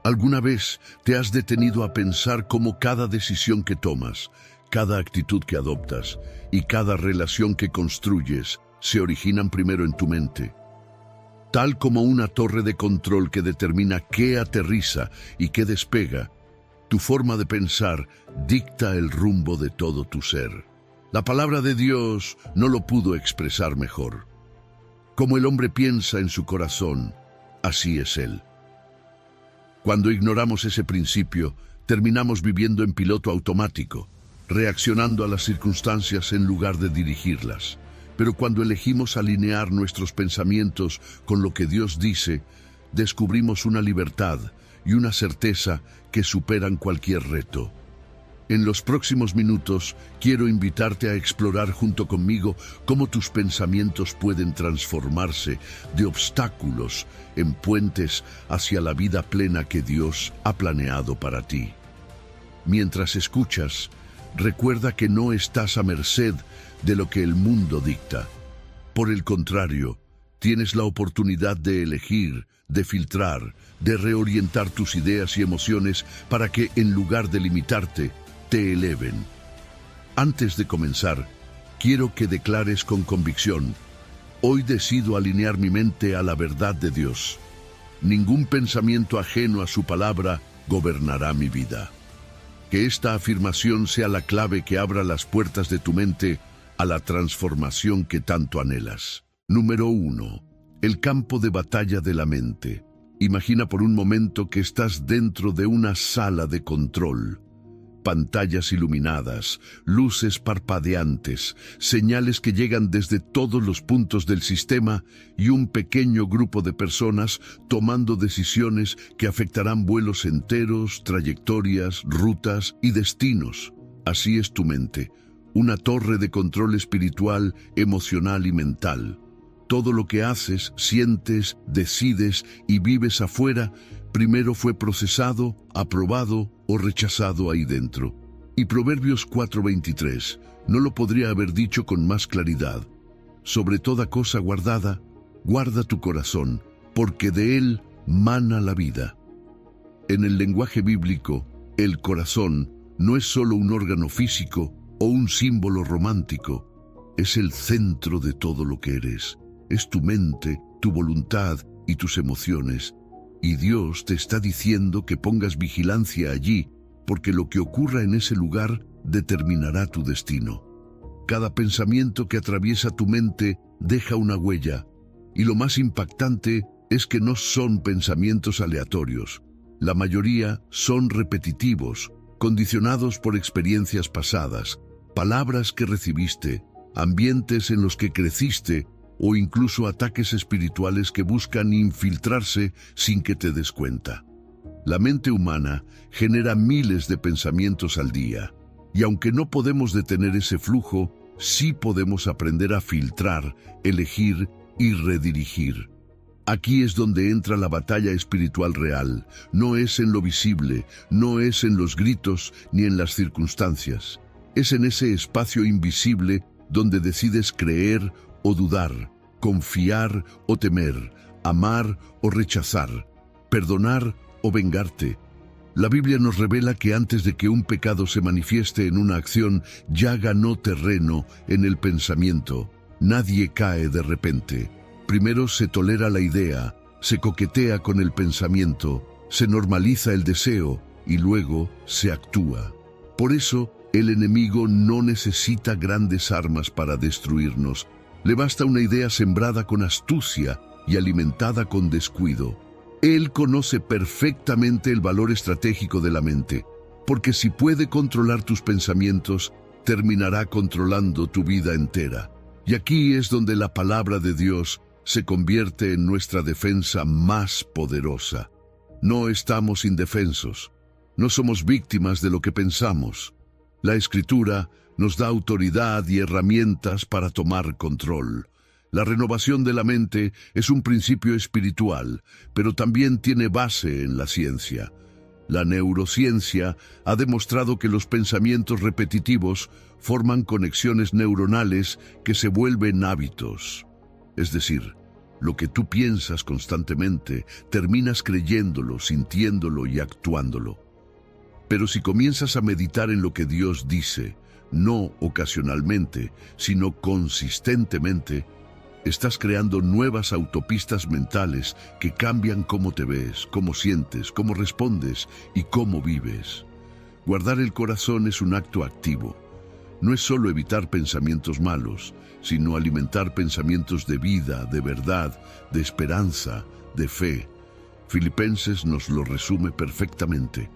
¿Alguna vez te has detenido a pensar cómo cada decisión que tomas, cada actitud que adoptas y cada relación que construyes se originan primero en tu mente? Tal como una torre de control que determina qué aterriza y qué despega, tu forma de pensar dicta el rumbo de todo tu ser. La palabra de Dios no lo pudo expresar mejor. Como el hombre piensa en su corazón, así es él. Cuando ignoramos ese principio, terminamos viviendo en piloto automático, reaccionando a las circunstancias en lugar de dirigirlas. Pero cuando elegimos alinear nuestros pensamientos con lo que Dios dice, descubrimos una libertad y una certeza que superan cualquier reto. En los próximos minutos, quiero invitarte a explorar junto conmigo cómo tus pensamientos pueden transformarse de obstáculos en puentes hacia la vida plena que Dios ha planeado para ti. Mientras escuchas, recuerda que no estás a merced de lo que el mundo dicta. Por el contrario, tienes la oportunidad de elegir, de filtrar, de reorientar tus ideas y emociones para que, en lugar de limitarte, te eleven. Antes de comenzar, quiero que declares con convicción: hoy decido alinear mi mente a la verdad de Dios. Ningún pensamiento ajeno a su palabra gobernará mi vida. Que esta afirmación sea la clave que abra las puertas de tu mente a la transformación que tanto anhelas. Número 1. El campo de batalla de la mente. Imagina por un momento que estás dentro de una sala de control. Pantallas iluminadas, luces parpadeantes, señales que llegan desde todos los puntos del sistema y un pequeño grupo de personas tomando decisiones que afectarán vuelos enteros, trayectorias, rutas y destinos. Así es tu mente, una torre de control espiritual, emocional y mental. Todo lo que haces, sientes, decides y vives afuera, primero fue procesado, aprobado o rechazado ahí dentro. Y Proverbios 4:23 no lo podría haber dicho con más claridad. Sobre toda cosa guardada, guarda tu corazón, porque de él mana la vida. En el lenguaje bíblico, el corazón no es solo un órgano físico o un símbolo romántico, es el centro de todo lo que eres. Es tu mente, tu voluntad y tus emociones. Y Dios te está diciendo que pongas vigilancia allí, porque lo que ocurra en ese lugar determinará tu destino. Cada pensamiento que atraviesa tu mente deja una huella, y lo más impactante es que no son pensamientos aleatorios. La mayoría son repetitivos, condicionados por experiencias pasadas, palabras que recibiste, ambientes en los que creciste, o incluso ataques espirituales que buscan infiltrarse sin que te des cuenta. La mente humana genera miles de pensamientos al día, y aunque no podemos detener ese flujo, sí podemos aprender a filtrar, elegir y redirigir. Aquí es donde entra la batalla espiritual real. No es en lo visible, no es en los gritos ni en las circunstancias. Es en ese espacio invisible donde decides creer o dudar, confiar o temer, amar o rechazar, perdonar o vengarte. La Biblia nos revela que antes de que un pecado se manifieste en una acción, ya ganó terreno en el pensamiento. Nadie cae de repente. Primero se tolera la idea, se coquetea con el pensamiento, se normaliza el deseo y luego se actúa. Por eso, el enemigo no necesita grandes armas para destruirnos. Le basta una idea sembrada con astucia y alimentada con descuido. Él conoce perfectamente el valor estratégico de la mente, porque si puede controlar tus pensamientos, terminará controlando tu vida entera. Y aquí es donde la palabra de Dios se convierte en nuestra defensa más poderosa. No estamos indefensos, no somos víctimas de lo que pensamos. La Escritura nos da autoridad y herramientas para tomar control. La renovación de la mente es un principio espiritual, pero también tiene base en la ciencia. La neurociencia ha demostrado que los pensamientos repetitivos forman conexiones neuronales que se vuelven hábitos. Es decir, Lo que tú piensas constantemente, terminas creyéndolo, sintiéndolo y actuándolo. Pero si comienzas a meditar en lo que Dios dice, no ocasionalmente, sino consistentemente, estás creando nuevas autopistas mentales que cambian cómo te ves, cómo sientes, cómo respondes y cómo vives. Guardar el corazón es un acto activo. No es solo evitar pensamientos malos, sino alimentar pensamientos de vida, de verdad, de esperanza, de fe. Filipenses nos lo resume perfectamente.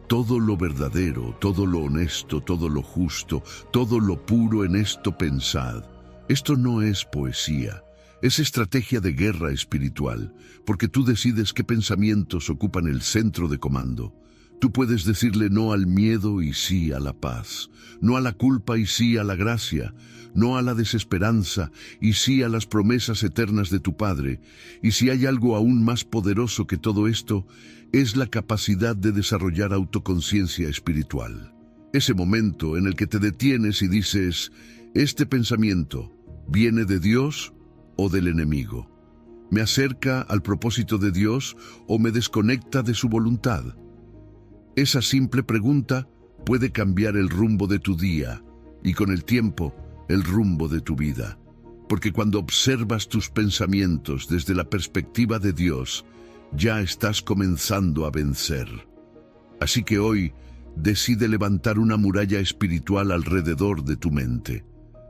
Todo lo verdadero, todo lo honesto, todo lo justo, todo lo puro, en esto pensad. Esto no es poesía, es estrategia de guerra espiritual, porque tú decides qué pensamientos ocupan el centro de comando. Tú puedes decirle no al miedo y sí a la paz, no a la culpa y sí a la gracia, no a la desesperanza y sí a las promesas eternas de tu Padre. Y si hay algo aún más poderoso que todo esto, es la capacidad de desarrollar autoconciencia espiritual. Ese momento en el que te detienes y dices, ¿este pensamiento viene de Dios o del enemigo? ¿Me acerca al propósito de Dios o me desconecta de su voluntad? Esa simple pregunta puede cambiar el rumbo de tu día y con el tiempo el rumbo de tu vida. Porque cuando observas tus pensamientos desde la perspectiva de Dios, ya estás comenzando a vencer. Así que hoy decide levantar una muralla espiritual alrededor de tu mente.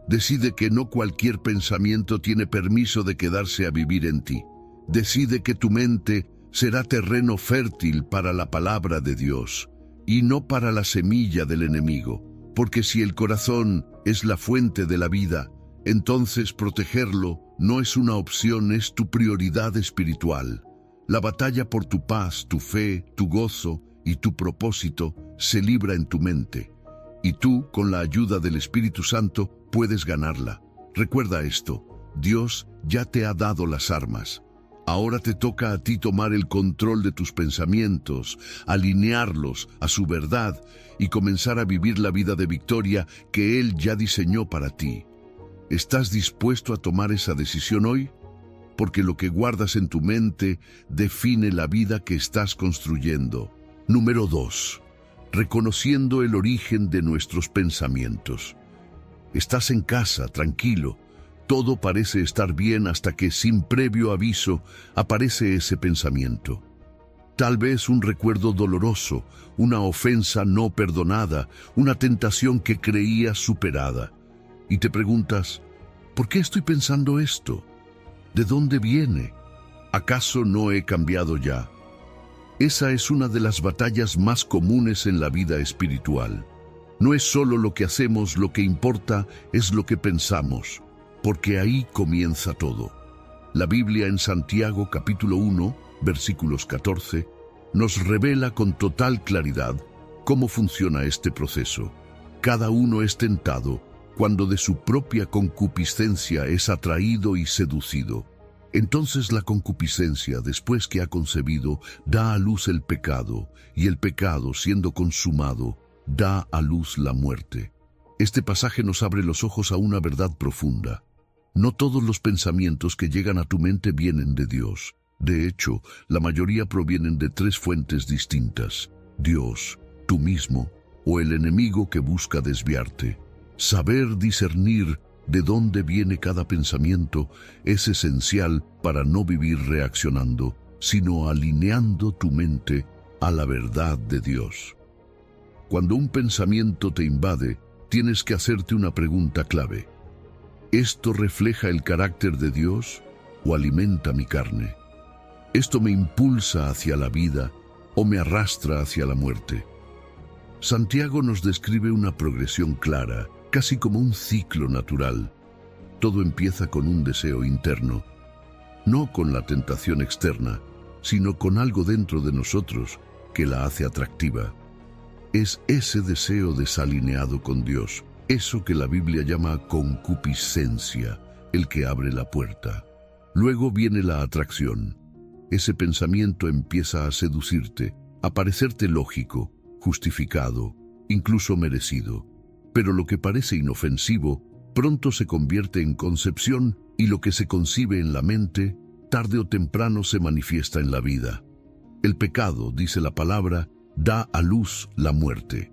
Decide que no cualquier pensamiento tiene permiso de quedarse a vivir en ti. Decide que tu mente será terreno fértil para la palabra de Dios y no para la semilla del enemigo, porque si el corazón es la fuente de la vida, entonces protegerlo no es una opción, es tu prioridad espiritual. La batalla por tu paz, tu fe, tu gozo y tu propósito se libra en tu mente, y tú, con la ayuda del Espíritu Santo, puedes ganarla. Recuerda esto, Dios ya te ha dado las armas. Ahora te toca a ti tomar el control de tus pensamientos, alinearlos a su verdad y comenzar a vivir la vida de victoria que Él ya diseñó para ti. ¿Estás dispuesto a tomar esa decisión hoy? Porque lo que guardas en tu mente define la vida que estás construyendo. Número 2. Reconociendo el origen de nuestros pensamientos. Estás en casa, tranquilo. Todo parece estar bien hasta que, sin previo aviso, aparece ese pensamiento. Tal vez un recuerdo doloroso, una ofensa no perdonada, una tentación que creías superada. Y te preguntas, ¿por qué estoy pensando esto? ¿De dónde viene? ¿Acaso no he cambiado ya? Esa es una de las batallas más comunes en la vida espiritual. No es solo lo que hacemos, lo que importa es lo que pensamos, porque ahí comienza todo. La Biblia en Santiago capítulo 1, versículos 14, nos revela con total claridad cómo funciona este proceso. Cada uno es tentado cuando de su propia concupiscencia es atraído y seducido. Entonces la concupiscencia, después que ha concebido, da a luz el pecado, y el pecado, siendo consumado, da a luz la muerte. Este pasaje nos abre los ojos a una verdad profunda. No todos los pensamientos que llegan a tu mente vienen de Dios. De hecho, la mayoría provienen de 3 fuentes distintas: Dios, tú mismo o el enemigo que busca desviarte. Saber discernir de dónde viene cada pensamiento es esencial para no vivir reaccionando, sino alineando tu mente a la verdad de Dios. Cuando un pensamiento te invade, tienes que hacerte una pregunta clave. ¿Esto refleja el carácter de Dios o alimenta mi carne? ¿Esto me impulsa hacia la vida o me arrastra hacia la muerte? Santiago nos describe una progresión clara, casi como un ciclo natural. Todo empieza con un deseo interno, no con la tentación externa, sino con algo dentro de nosotros que la hace atractiva. Es ese deseo desalineado con Dios, eso que la Biblia llama concupiscencia, el que abre la puerta. Luego viene la atracción. Ese pensamiento empieza a seducirte, a parecerte lógico, justificado, incluso merecido. Pero lo que parece inofensivo pronto se convierte en concepción y lo que se concibe en la mente tarde o temprano se manifiesta en la vida. El pecado, dice la palabra, da a luz la muerte.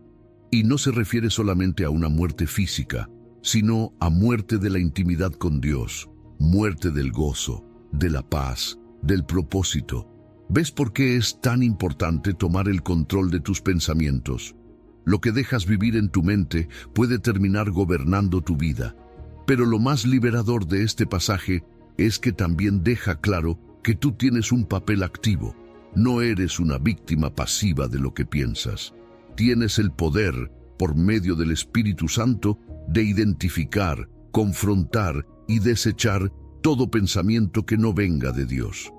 Y no se refiere solamente a una muerte física, sino a muerte de la intimidad con Dios, muerte del gozo, de la paz, del propósito. ¿Ves por qué es tan importante tomar el control de tus pensamientos? Lo que dejas vivir en tu mente puede terminar gobernando tu vida. Pero lo más liberador de este pasaje es que también deja claro que tú tienes un papel activo. No eres una víctima pasiva de lo que piensas. Tienes el poder, por medio del Espíritu Santo, de identificar, confrontar y desechar todo pensamiento que no venga de Dios.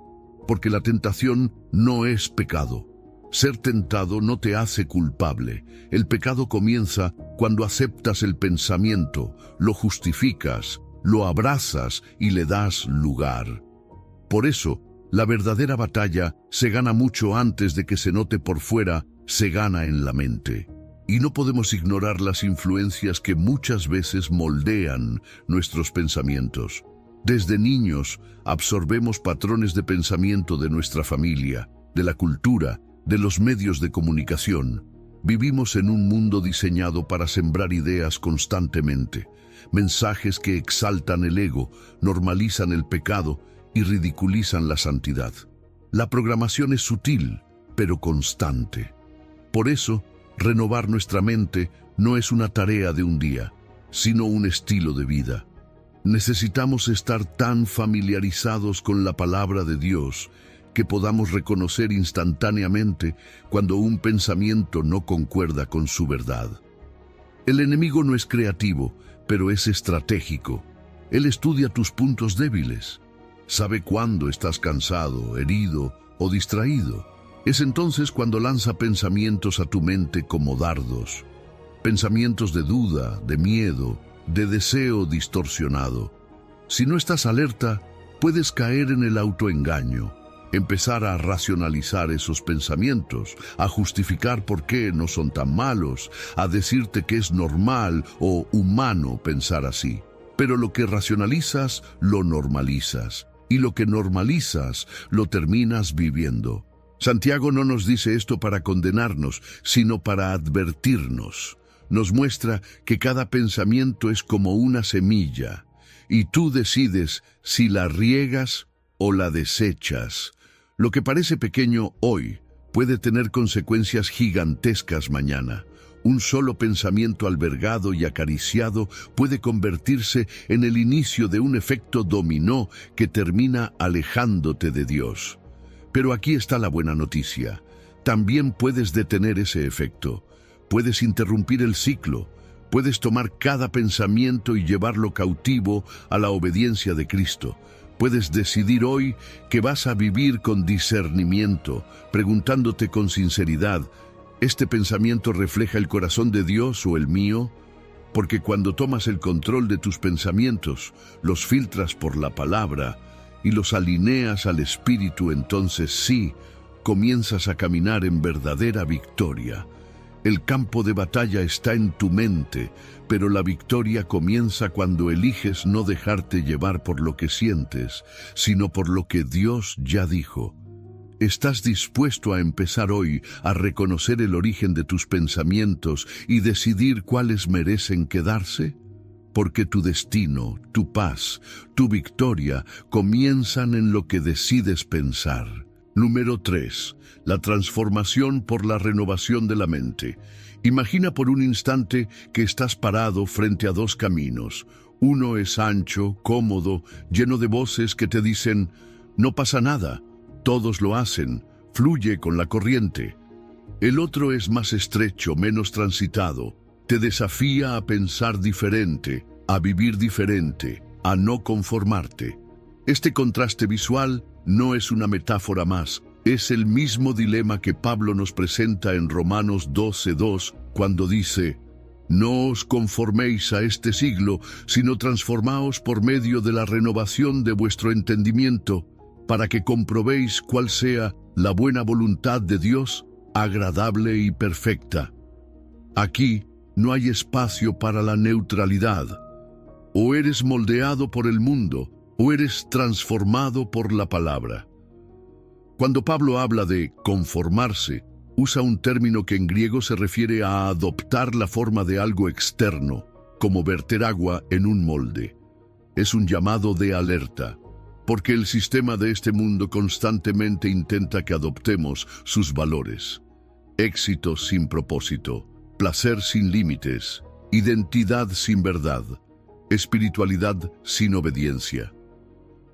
Porque la tentación no es pecado. Ser tentado no te hace culpable. El pecado comienza cuando aceptas el pensamiento, lo justificas, lo abrazas y le das lugar. Por eso, la verdadera batalla se gana mucho antes de que se note por fuera, se gana en la mente. Y no podemos ignorar las influencias que muchas veces moldean nuestros pensamientos. Desde niños absorbemos patrones de pensamiento de nuestra familia, de la cultura, de los medios de comunicación. Vivimos en un mundo diseñado para sembrar ideas constantemente, mensajes que exaltan el ego, normalizan el pecado y ridiculizan la santidad. La programación es sutil, pero constante. Por eso, renovar nuestra mente no es una tarea de un día, sino un estilo de vida. Necesitamos estar tan familiarizados con la palabra de Dios que podamos reconocer instantáneamente cuando un pensamiento no concuerda con su verdad. El enemigo no es creativo, pero es estratégico. Él estudia tus puntos débiles. Sabe cuándo estás cansado, herido o distraído. Es entonces cuando lanza pensamientos a tu mente como dardos. Pensamientos de duda, de miedo, de deseo distorsionado. Si no estás alerta, puedes caer en el autoengaño, empezar a racionalizar esos pensamientos, a justificar por qué no son tan malos, a decirte que es normal o humano pensar así. Pero lo que racionalizas, lo normalizas, y lo que normalizas, lo terminas viviendo. Santiago no nos dice esto para condenarnos, sino para advertirnos. Nos muestra que cada pensamiento es como una semilla, y tú decides si la riegas o la desechas. Lo que parece pequeño hoy puede tener consecuencias gigantescas mañana. Un solo pensamiento albergado y acariciado puede convertirse en el inicio de un efecto dominó que termina alejándote de Dios. Pero aquí está la buena noticia. También puedes detener ese efecto. Puedes interrumpir el ciclo. Puedes tomar cada pensamiento y llevarlo cautivo a la obediencia de Cristo. Puedes decidir hoy que vas a vivir con discernimiento, preguntándote con sinceridad, ¿este pensamiento refleja el corazón de Dios o el mío? Porque cuando tomas el control de tus pensamientos, los filtras por la palabra y los alineas al Espíritu, entonces sí, comienzas a caminar en verdadera victoria. El campo de batalla está en tu mente, pero la victoria comienza cuando eliges no dejarte llevar por lo que sientes, sino por lo que Dios ya dijo. ¿Estás dispuesto a empezar hoy a reconocer el origen de tus pensamientos y decidir cuáles merecen quedarse? Porque tu destino, tu paz, tu victoria comienzan en lo que decides pensar. Número 3. La transformación por la renovación de la mente. Imagina por un instante que estás parado frente a dos caminos. Uno es ancho, cómodo, lleno de voces que te dicen, no pasa nada, todos lo hacen, fluye con la corriente. El otro es más estrecho, menos transitado. Te desafía a pensar diferente, a vivir diferente, a no conformarte. Este contraste visual no es una metáfora más, es el mismo dilema que Pablo nos presenta en Romanos 12:2, cuando dice, no os conforméis a este siglo, sino transformaos por medio de la renovación de vuestro entendimiento, para que comprobéis cuál sea la buena voluntad de Dios, agradable y perfecta. Aquí no hay espacio para la neutralidad. O eres moldeado por el mundo, o eres transformado por la palabra. Cuando Pablo habla de conformarse, usa un término que en griego se refiere a adoptar la forma de algo externo, como verter agua en un molde. Es un llamado de alerta, porque el sistema de este mundo constantemente intenta que adoptemos sus valores. Éxito sin propósito, placer sin límites, identidad sin verdad, espiritualidad sin obediencia.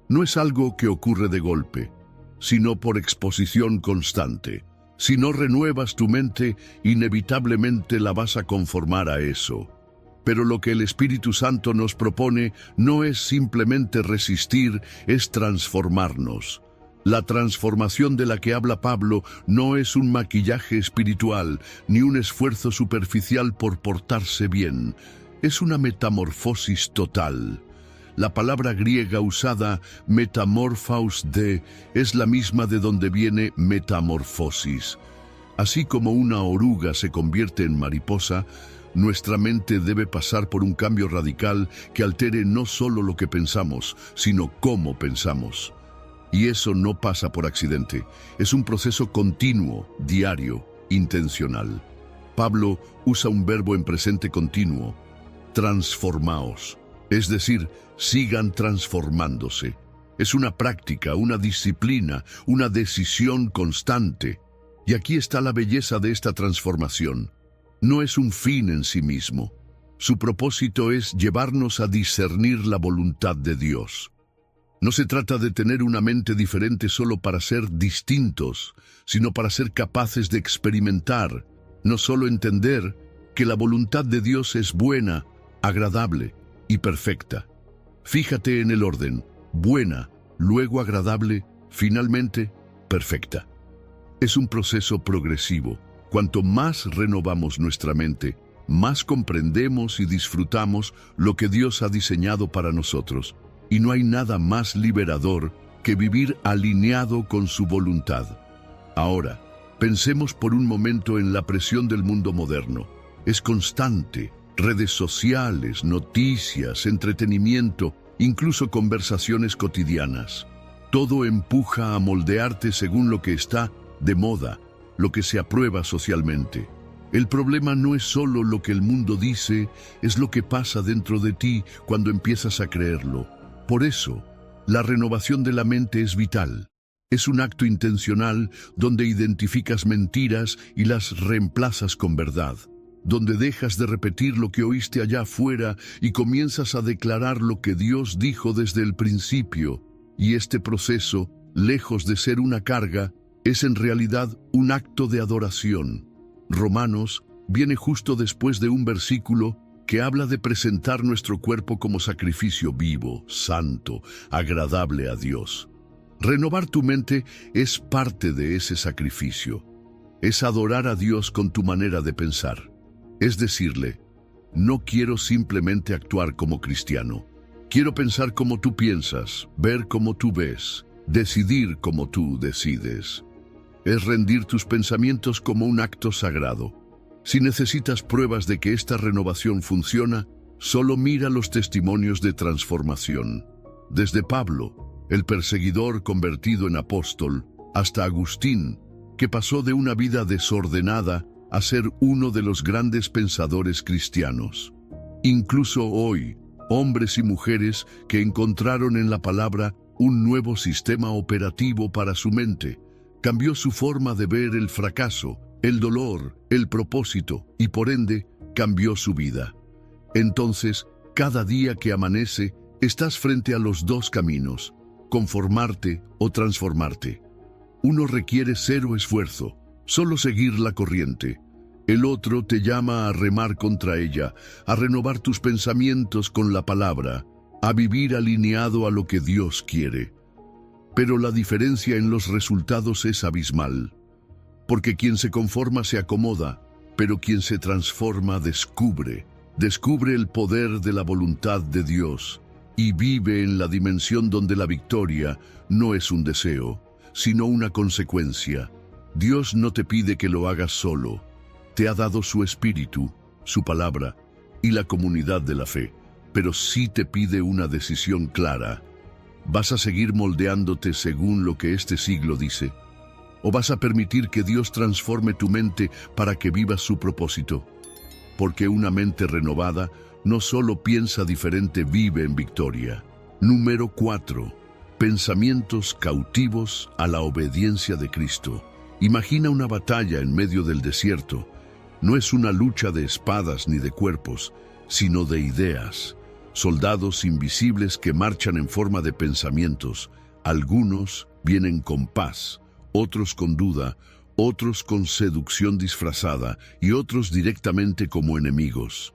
No es algo que ocurre de golpe, sino por exposición constante. Si no renuevas tu mente, inevitablemente la vas a conformar a eso. Pero lo que el Espíritu Santo nos propone no es simplemente resistir, es transformarnos. La transformación de la que habla Pablo no es un maquillaje espiritual, ni un esfuerzo superficial por portarse bien. Es una metamorfosis total. La palabra griega usada, metamorphos es la misma de donde viene metamorfosis. Así como una oruga se convierte en mariposa, nuestra mente debe pasar por un cambio radical que altere no solo lo que pensamos, sino cómo pensamos. Y eso no pasa por accidente, es un proceso continuo, diario, intencional. Pablo usa un verbo en presente continuo, transformaos, es decir, sigan transformándose. Es una práctica, una disciplina, una decisión constante. Y aquí está la belleza de esta transformación. No es un fin en sí mismo. Su propósito es llevarnos a discernir la voluntad de Dios. No se trata de tener una mente diferente solo para ser distintos, sino para ser capaces de experimentar, no solo entender, que la voluntad de Dios es buena, agradable y perfecta. Fíjate en el orden: buena, luego agradable, finalmente perfecta. Es un proceso progresivo. Cuanto más renovamos nuestra mente, más comprendemos y disfrutamos lo que Dios ha diseñado para nosotros. Y no hay nada más liberador que vivir alineado con su voluntad. Ahora, pensemos por un momento en la presión del mundo moderno. Es constante. Redes sociales, noticias, entretenimiento, incluso conversaciones cotidianas. Todo empuja a moldearte según lo que está de moda, lo que se aprueba socialmente. El problema no es solo lo que el mundo dice, es lo que pasa dentro de ti cuando empiezas a creerlo. Por eso, la renovación de la mente es vital. Es un acto intencional donde identificas mentiras y las reemplazas con verdad, donde dejas de repetir lo que oíste allá afuera y comienzas a declarar lo que Dios dijo desde el principio. Y este proceso, lejos de ser una carga, es en realidad un acto de adoración. Romanos viene justo después de un versículo que habla de presentar nuestro cuerpo como sacrificio vivo, santo, agradable a Dios. Renovar tu mente es parte de ese sacrificio. Es adorar a Dios con tu manera de pensar. Es decirle: no quiero simplemente actuar como cristiano. Quiero pensar como tú piensas, ver como tú ves, decidir como tú decides. Es rendir tus pensamientos como un acto sagrado. Si necesitas pruebas de que esta renovación funciona, solo mira los testimonios de transformación. Desde Pablo, el perseguidor convertido en apóstol, hasta Agustín, que pasó de una vida desordenada a ser uno de los grandes pensadores cristianos. Incluso hoy, hombres y mujeres que encontraron en la palabra un nuevo sistema operativo para su mente, cambió su forma de ver el fracaso, el dolor, el propósito y por ende cambió su vida. Entonces, cada día que amanece, estás frente a los dos caminos: conformarte o transformarte. Uno requiere cero esfuerzo, solo seguir la corriente. El otro te llama a remar contra ella, a renovar tus pensamientos con la palabra, a vivir alineado a lo que Dios quiere. Pero la diferencia en los resultados es abismal, porque quien se conforma se acomoda, pero quien se transforma descubre el poder de la voluntad de Dios y vive en la dimensión donde la victoria no es un deseo, sino una consecuencia. Dios no te pide que lo hagas solo. Te ha dado su espíritu, su palabra y la comunidad de la fe, pero sí te pide una decisión clara. ¿Vas a seguir moldeándote según lo que este siglo dice? ¿O vas a permitir que Dios transforme tu mente para que vivas su propósito? Porque una mente renovada no solo piensa diferente, vive en victoria. Número 4. Pensamientos cautivos a la obediencia de Cristo. Imagina una batalla en medio del desierto. No es una lucha de espadas ni de cuerpos, sino de ideas. Soldados invisibles que marchan en forma de pensamientos. Algunos vienen con paz, otros con duda, otros con seducción disfrazada y otros directamente como enemigos.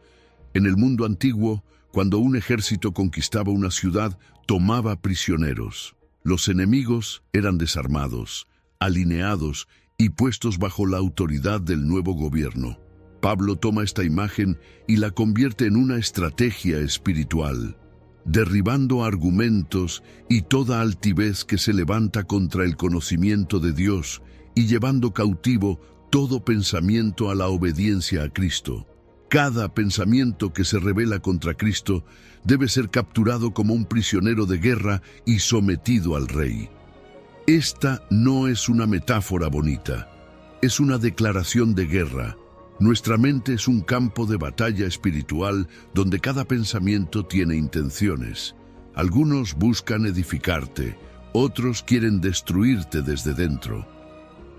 En el mundo antiguo, cuando un ejército conquistaba una ciudad, tomaba prisioneros. Los enemigos eran desarmados, alineados y puestos bajo la autoridad del nuevo gobierno. Pablo toma esta imagen y la convierte en una estrategia espiritual, derribando argumentos y toda altivez que se levanta contra el conocimiento de Dios y llevando cautivo todo pensamiento a la obediencia a Cristo. Cada pensamiento que se rebela contra Cristo debe ser capturado como un prisionero de guerra y sometido al Rey. Esta no es una metáfora bonita, es una declaración de guerra. Nuestra mente es un campo de batalla espiritual donde cada pensamiento tiene intenciones. Algunos buscan edificarte, otros quieren destruirte desde dentro.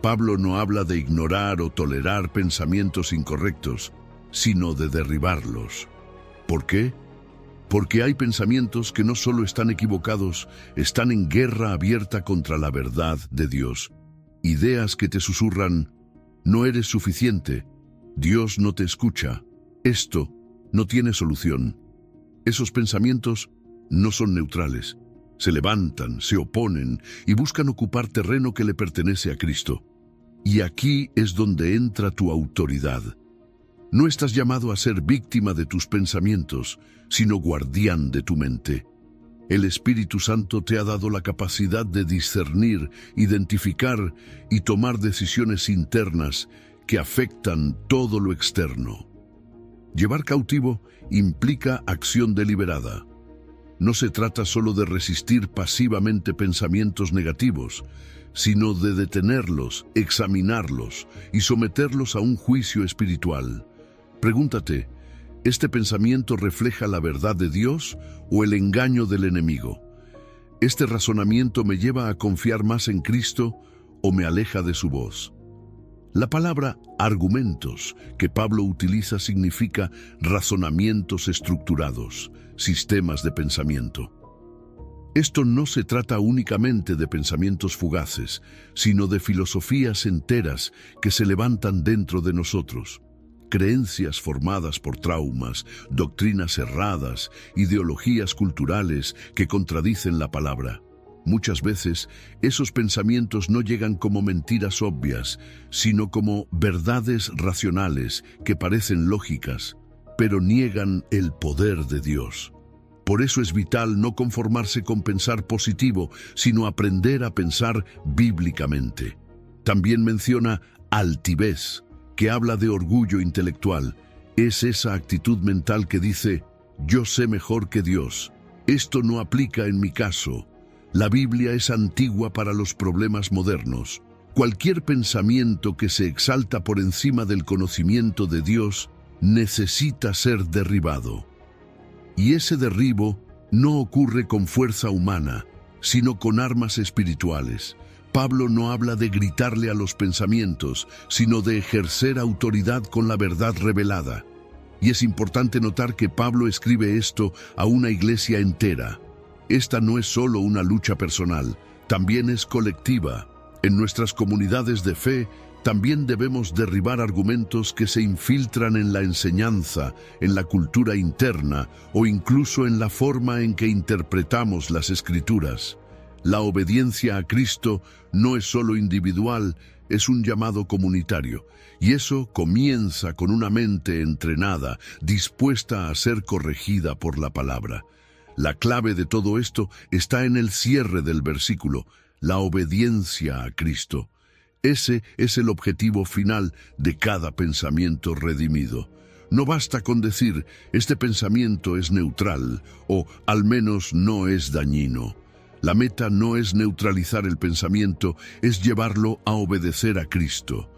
Pablo no habla de ignorar o tolerar pensamientos incorrectos, sino de derribarlos. ¿Por qué? Porque hay pensamientos que no solo están equivocados, están en guerra abierta contra la verdad de Dios. Ideas que te susurran, no eres suficiente, Dios no te escucha, esto no tiene solución. Esos pensamientos no son neutrales, se levantan, se oponen y buscan ocupar terreno que le pertenece a Cristo. Y aquí es donde entra tu autoridad. No estás llamado a ser víctima de tus pensamientos, sino guardián de tu mente. El Espíritu Santo te ha dado la capacidad de discernir, identificar y tomar decisiones internas que afectan todo lo externo. Llevar cautivo implica acción deliberada. No se trata solo de resistir pasivamente pensamientos negativos, sino de detenerlos, examinarlos y someterlos a un juicio espiritual. Pregúntate, ¿este pensamiento refleja la verdad de Dios o el engaño del enemigo? ¿Este razonamiento me lleva a confiar más en Cristo o me aleja de su voz? La palabra argumentos que Pablo utiliza significa razonamientos estructurados, sistemas de pensamiento. Esto no se trata únicamente de pensamientos fugaces, sino de filosofías enteras que se levantan dentro de nosotros. Creencias formadas por traumas, doctrinas erradas, ideologías culturales que contradicen la palabra. Muchas veces, esos pensamientos no llegan como mentiras obvias, sino como verdades racionales que parecen lógicas, pero niegan el poder de Dios. Por eso es vital no conformarse con pensar positivo, sino aprender a pensar bíblicamente. También menciona altivez, que habla de orgullo intelectual. Es esa actitud mental que dice, yo sé mejor que Dios. Esto no aplica en mi caso. La Biblia es antigua para los problemas modernos. Cualquier pensamiento que se exalta por encima del conocimiento de Dios necesita ser derribado. Y ese derribo no ocurre con fuerza humana, sino con armas espirituales. Pablo no habla de gritarle a los pensamientos, sino de ejercer autoridad con la verdad revelada. Y es importante notar que Pablo escribe esto a una iglesia entera. Esta no es solo una lucha personal, también es colectiva. En nuestras comunidades de fe, también debemos derribar argumentos que se infiltran en la enseñanza, en la cultura interna o incluso en la forma en que interpretamos las Escrituras. La obediencia a Cristo no es solo individual, es un llamado comunitario. Y eso comienza con una mente entrenada, dispuesta a ser corregida por la palabra. La clave de todo esto está en el cierre del versículo, la obediencia a Cristo. Ese es el objetivo final de cada pensamiento redimido. No basta con decir, este pensamiento es neutral o al menos no es dañino. La meta no es neutralizar el pensamiento, es llevarlo a obedecer a Cristo.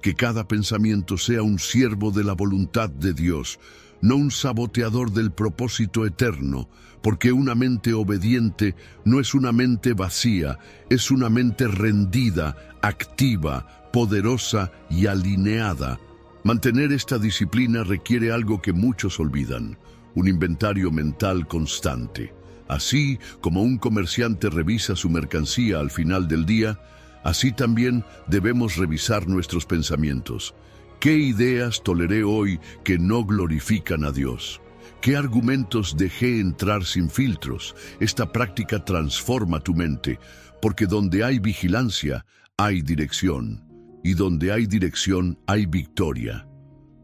Que cada pensamiento sea un siervo de la voluntad de Dios, no un saboteador del propósito eterno, porque una mente obediente no es una mente vacía, es una mente rendida, activa, poderosa y alineada. Mantener esta disciplina requiere algo que muchos olvidan: un inventario mental constante. Así como un comerciante revisa su mercancía al final del día, así también debemos revisar nuestros pensamientos. ¿Qué ideas toleré hoy que no glorifican a Dios? ¿Qué argumentos dejé entrar sin filtros? Esta práctica transforma tu mente, porque donde hay vigilancia, hay dirección, y donde hay dirección, hay victoria.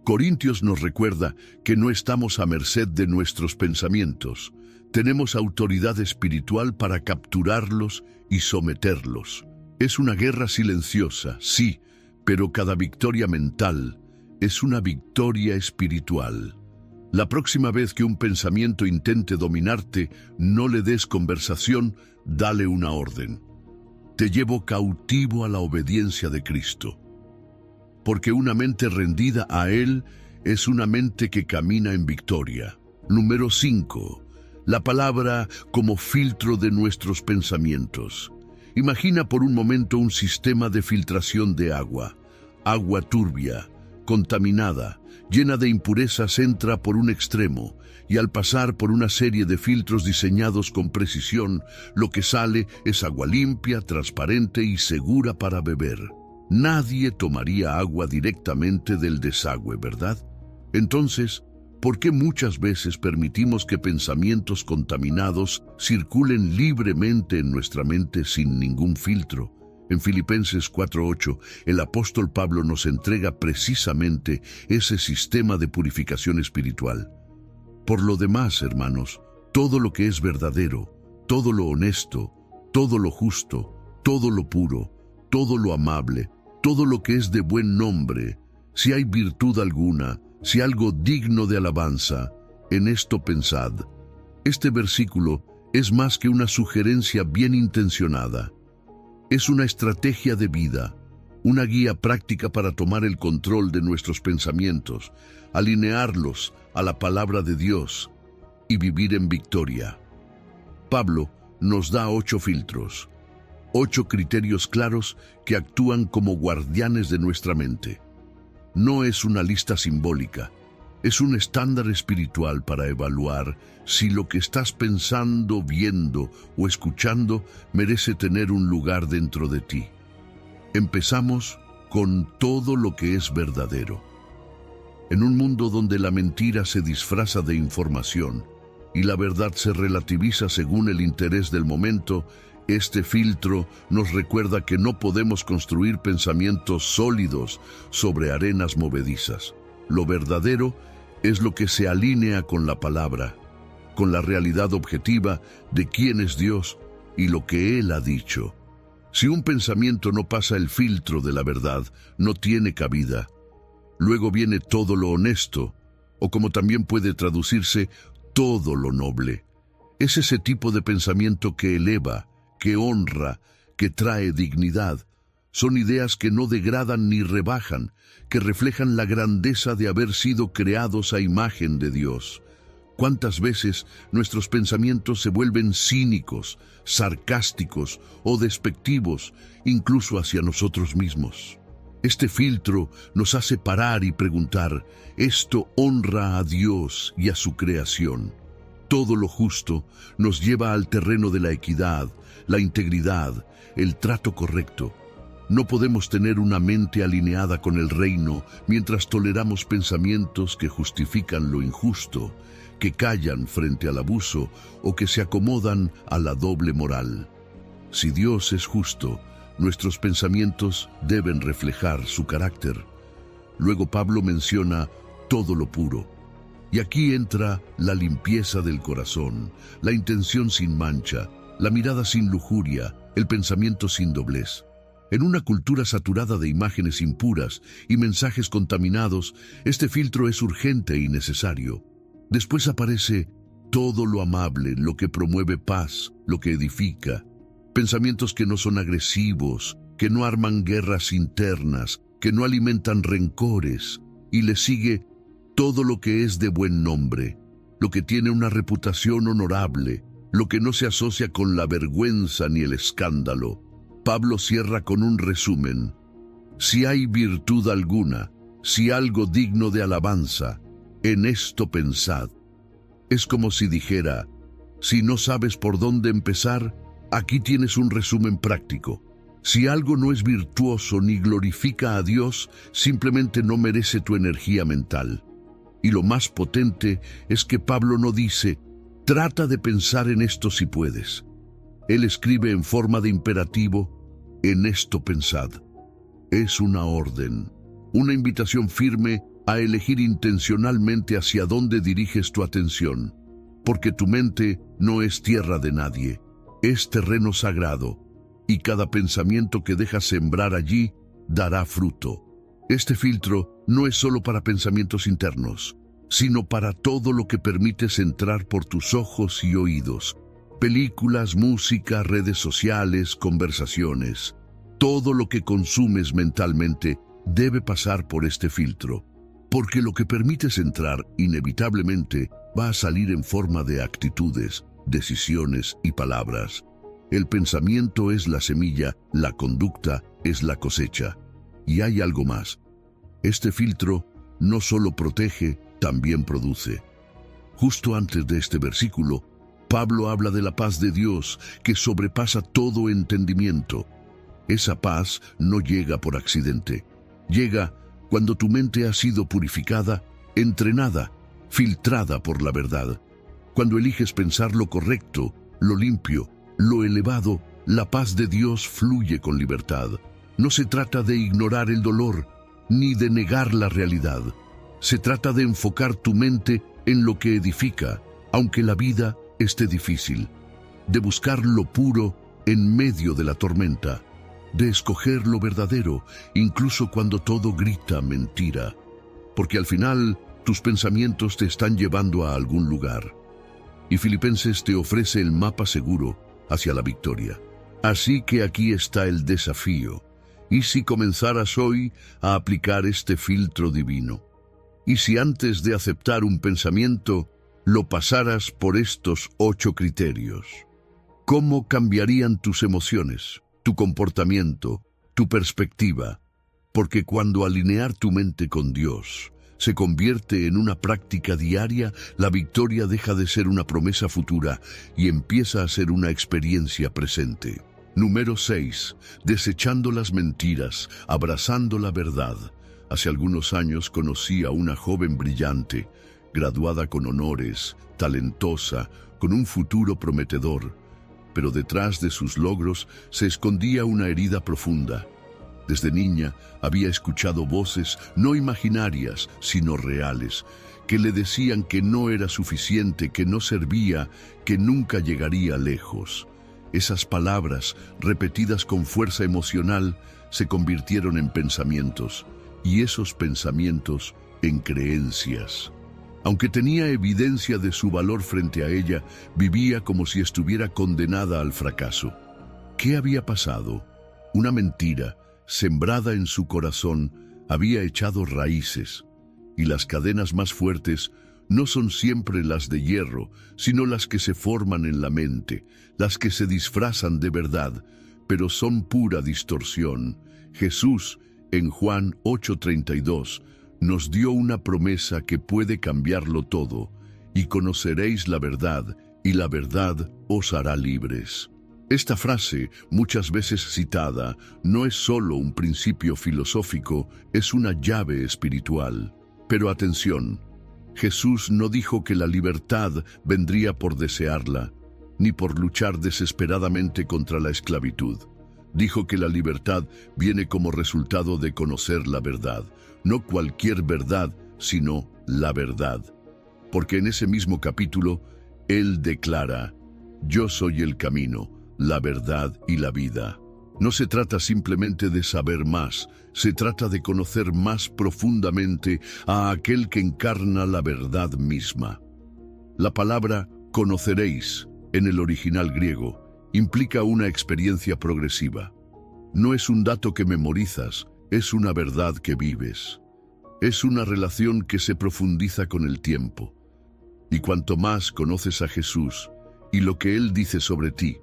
Corintios nos recuerda que no estamos a merced de nuestros pensamientos. Tenemos autoridad espiritual para capturarlos y someterlos. Es una guerra silenciosa, sí, pero cada victoria mental es una victoria espiritual. La próxima vez que un pensamiento intente dominarte, no le des conversación, dale una orden. Te llevo cautivo a la obediencia de Cristo. Porque una mente rendida a Él es una mente que camina en victoria. Número 5. La palabra como filtro de nuestros pensamientos. Imagina por un momento un sistema de filtración de agua. Agua turbia, contaminada, llena de impurezas, entra por un extremo y al pasar por una serie de filtros diseñados con precisión, lo que sale es agua limpia, transparente y segura para beber. Nadie tomaría agua directamente del desagüe, ¿verdad? Entonces, ¿por qué muchas veces permitimos que pensamientos contaminados circulen libremente en nuestra mente sin ningún filtro? En Filipenses 4:8, el apóstol Pablo nos entrega precisamente ese sistema de purificación espiritual. Por lo demás, hermanos, todo lo que es verdadero, todo lo honesto, todo lo justo, todo lo puro, todo lo amable, todo lo que es de buen nombre, si hay virtud alguna, si algo digno de alabanza, en esto pensad. Este versículo es más que una sugerencia bien intencionada. Es una estrategia de vida, una guía práctica para tomar el control de nuestros pensamientos, alinearlos a la palabra de Dios y vivir en victoria. Pablo nos da 8 filtros, 8 criterios claros que actúan como guardianes de nuestra mente. No es una lista simbólica, es un estándar espiritual para evaluar si lo que estás pensando, viendo o escuchando merece tener un lugar dentro de ti. Empezamos con todo lo que es verdadero. En un mundo donde la mentira se disfraza de información y la verdad se relativiza según el interés del momento, este filtro nos recuerda que no podemos construir pensamientos sólidos sobre arenas movedizas. Lo verdadero es lo que se alinea con la palabra, con la realidad objetiva de quién es Dios y lo que Él ha dicho. Si un pensamiento no pasa el filtro de la verdad, no tiene cabida. Luego viene todo lo honesto, o como también puede traducirse, todo lo noble. Es ese tipo de pensamiento que eleva, que honra, que trae dignidad. Son ideas que no degradan ni rebajan, que reflejan la grandeza de haber sido creados a imagen de Dios. ¿Cuántas veces nuestros pensamientos se vuelven cínicos, sarcásticos o despectivos, incluso hacia nosotros mismos? Este filtro nos hace parar y preguntar, ¿esto honra a Dios y a su creación? Todo lo justo nos lleva al terreno de la equidad, la integridad, el trato correcto. No podemos tener una mente alineada con el reino mientras toleramos pensamientos que justifican lo injusto, que callan frente al abuso o que se acomodan a la doble moral. Si Dios es justo, nuestros pensamientos deben reflejar su carácter. Luego Pablo menciona todo lo puro. Y aquí entra la limpieza del corazón, la intención sin mancha, la mirada sin lujuria, el pensamiento sin doblez. En una cultura saturada de imágenes impuras y mensajes contaminados, este filtro es urgente y necesario. Después aparece todo lo amable, lo que promueve paz, lo que edifica, Pensamientos que no son agresivos, que no arman guerras internas, que no alimentan rencores, y le sigue todo lo que es de buen nombre, lo que tiene una reputación honorable, lo que no se asocia con la vergüenza ni el escándalo. Pablo cierra con un resumen. Si hay virtud alguna, si algo digno de alabanza, en esto pensad. Es como si dijera, si no sabes por dónde empezar, aquí tienes un resumen práctico. Si algo no es virtuoso ni glorifica a Dios, simplemente no merece tu energía mental. Y lo más potente es que Pablo no dice, trata de pensar en esto si puedes. Él escribe en forma de imperativo, en esto pensad. Es una orden, una invitación firme a elegir intencionalmente hacia dónde diriges tu atención, porque tu mente no es tierra de nadie, es terreno sagrado, y cada pensamiento que dejas sembrar allí dará fruto. Este filtro no es solo para pensamientos internos, sino para todo lo que permites entrar por tus ojos y oídos. Películas, música, redes sociales, conversaciones. Todo lo que consumes mentalmente debe pasar por este filtro, porque lo que permites entrar inevitablemente va a salir en forma de actitudes, decisiones y palabras. El pensamiento es la semilla, la conducta es la cosecha. Y hay algo más. Este filtro no solo protege, también produce. Justo antes de este versículo, Pablo habla de la paz de Dios que sobrepasa todo entendimiento. Esa paz no llega por accidente. Llega cuando tu mente ha sido purificada, entrenada, filtrada por la verdad. Cuando eliges pensar lo correcto, lo limpio, lo elevado, la paz de Dios fluye con libertad. No se trata de ignorar el dolor, ni de negar la realidad. Se trata de enfocar tu mente en lo que edifica, aunque la vida esté difícil. De buscar lo puro en medio de la tormenta. De escoger lo verdadero, incluso cuando todo grita mentira. Porque al final, tus pensamientos te están llevando a algún lugar. Y Filipenses te ofrece el mapa seguro hacia la victoria. Así que aquí está el desafío. ¿Y si comenzaras hoy a aplicar este filtro divino? ¿Y si antes de aceptar un pensamiento, lo pasaras por estos 8 criterios? ¿Cómo cambiarían tus emociones, tu comportamiento, tu perspectiva? Porque cuando alinear tu mente con Dios se convierte en una práctica diaria, la victoria deja de ser una promesa futura y empieza a ser una experiencia presente. Número 6. Desechando las mentiras, abrazando la verdad. Hace algunos años conocí a una joven brillante, graduada con honores, talentosa, con un futuro prometedor. Pero detrás de sus logros se escondía una herida profunda. Desde niña había escuchado voces no imaginarias, sino reales, que le decían que no era suficiente, que no servía, que nunca llegaría lejos. Esas palabras, repetidas con fuerza emocional, se convirtieron en pensamientos, y esos pensamientos en creencias. Aunque tenía evidencia de su valor frente a ella, vivía como si estuviera condenada al fracaso. ¿Qué había pasado? Una mentira, sembrada en su corazón, había echado raíces, y las cadenas más fuertes no son siempre las de hierro, sino las que se forman en la mente, las que se disfrazan de verdad, pero son pura distorsión. Jesús, en Juan 8:32, nos dio una promesa que puede cambiarlo todo, y conoceréis la verdad, y la verdad os hará libres. Esta frase, muchas veces citada, no es solo un principio filosófico, es una llave espiritual. Pero atención, Jesús no dijo que la libertad vendría por desearla, ni por luchar desesperadamente contra la esclavitud. Dijo que la libertad viene como resultado de conocer la verdad, no cualquier verdad, sino la verdad. Porque en ese mismo capítulo, Él declara, yo soy el camino, la verdad y la vida. No se trata simplemente de saber más, se trata de conocer más profundamente a aquel que encarna la verdad misma. La palabra conoceréis, en el original griego, implica una experiencia progresiva. No es un dato que memorizas, es una verdad que vives. Es una relación que se profundiza con el tiempo. Y cuanto más conoces a Jesús y lo que Él dice sobre ti,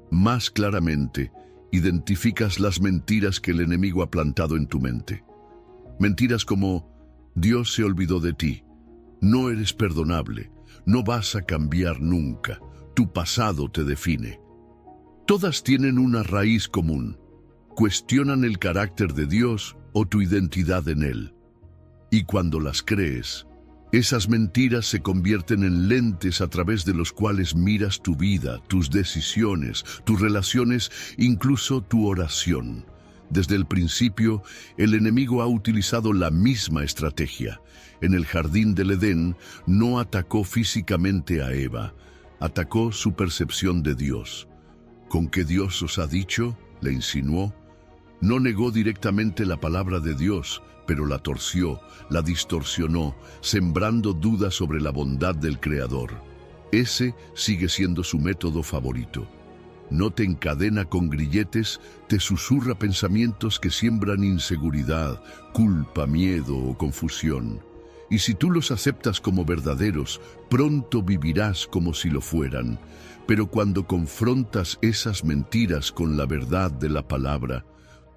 más claramente identificas las mentiras que el enemigo ha plantado en tu mente. Mentiras como: Dios se olvidó de ti, no eres perdonable, no vas a cambiar nunca, tu pasado te define. Todas tienen una raíz común: cuestionan el carácter de Dios o tu identidad en Él. Y cuando las crees, esas mentiras se convierten en lentes a través de los cuales miras tu vida, tus decisiones, tus relaciones, incluso tu oración. Desde el principio, el enemigo ha utilizado la misma estrategia. En el jardín del Edén no atacó físicamente a Eva, atacó su percepción de Dios. ¿Con qué Dios os ha dicho?, le insinuó. No negó directamente la palabra de Dios, pero la torció, la distorsionó, sembrando dudas sobre la bondad del Creador. Ese sigue siendo su método favorito. No te encadena con grilletes, te susurra pensamientos que siembran inseguridad, culpa, miedo o confusión. Y si tú los aceptas como verdaderos, pronto vivirás como si lo fueran. Pero cuando confrontas esas mentiras con la verdad de la palabra,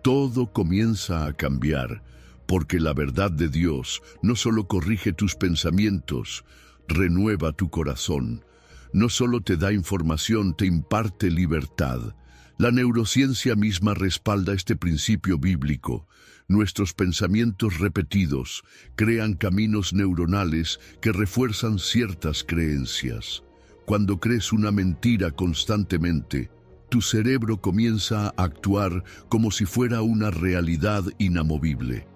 todo comienza a cambiar, porque la verdad de Dios no solo corrige tus pensamientos, renueva tu corazón. No solo te da información, te imparte libertad. La neurociencia misma respalda este principio bíblico. Nuestros pensamientos repetidos crean caminos neuronales que refuerzan ciertas creencias. Cuando crees una mentira constantemente, tu cerebro comienza a actuar como si fuera una realidad inamovible.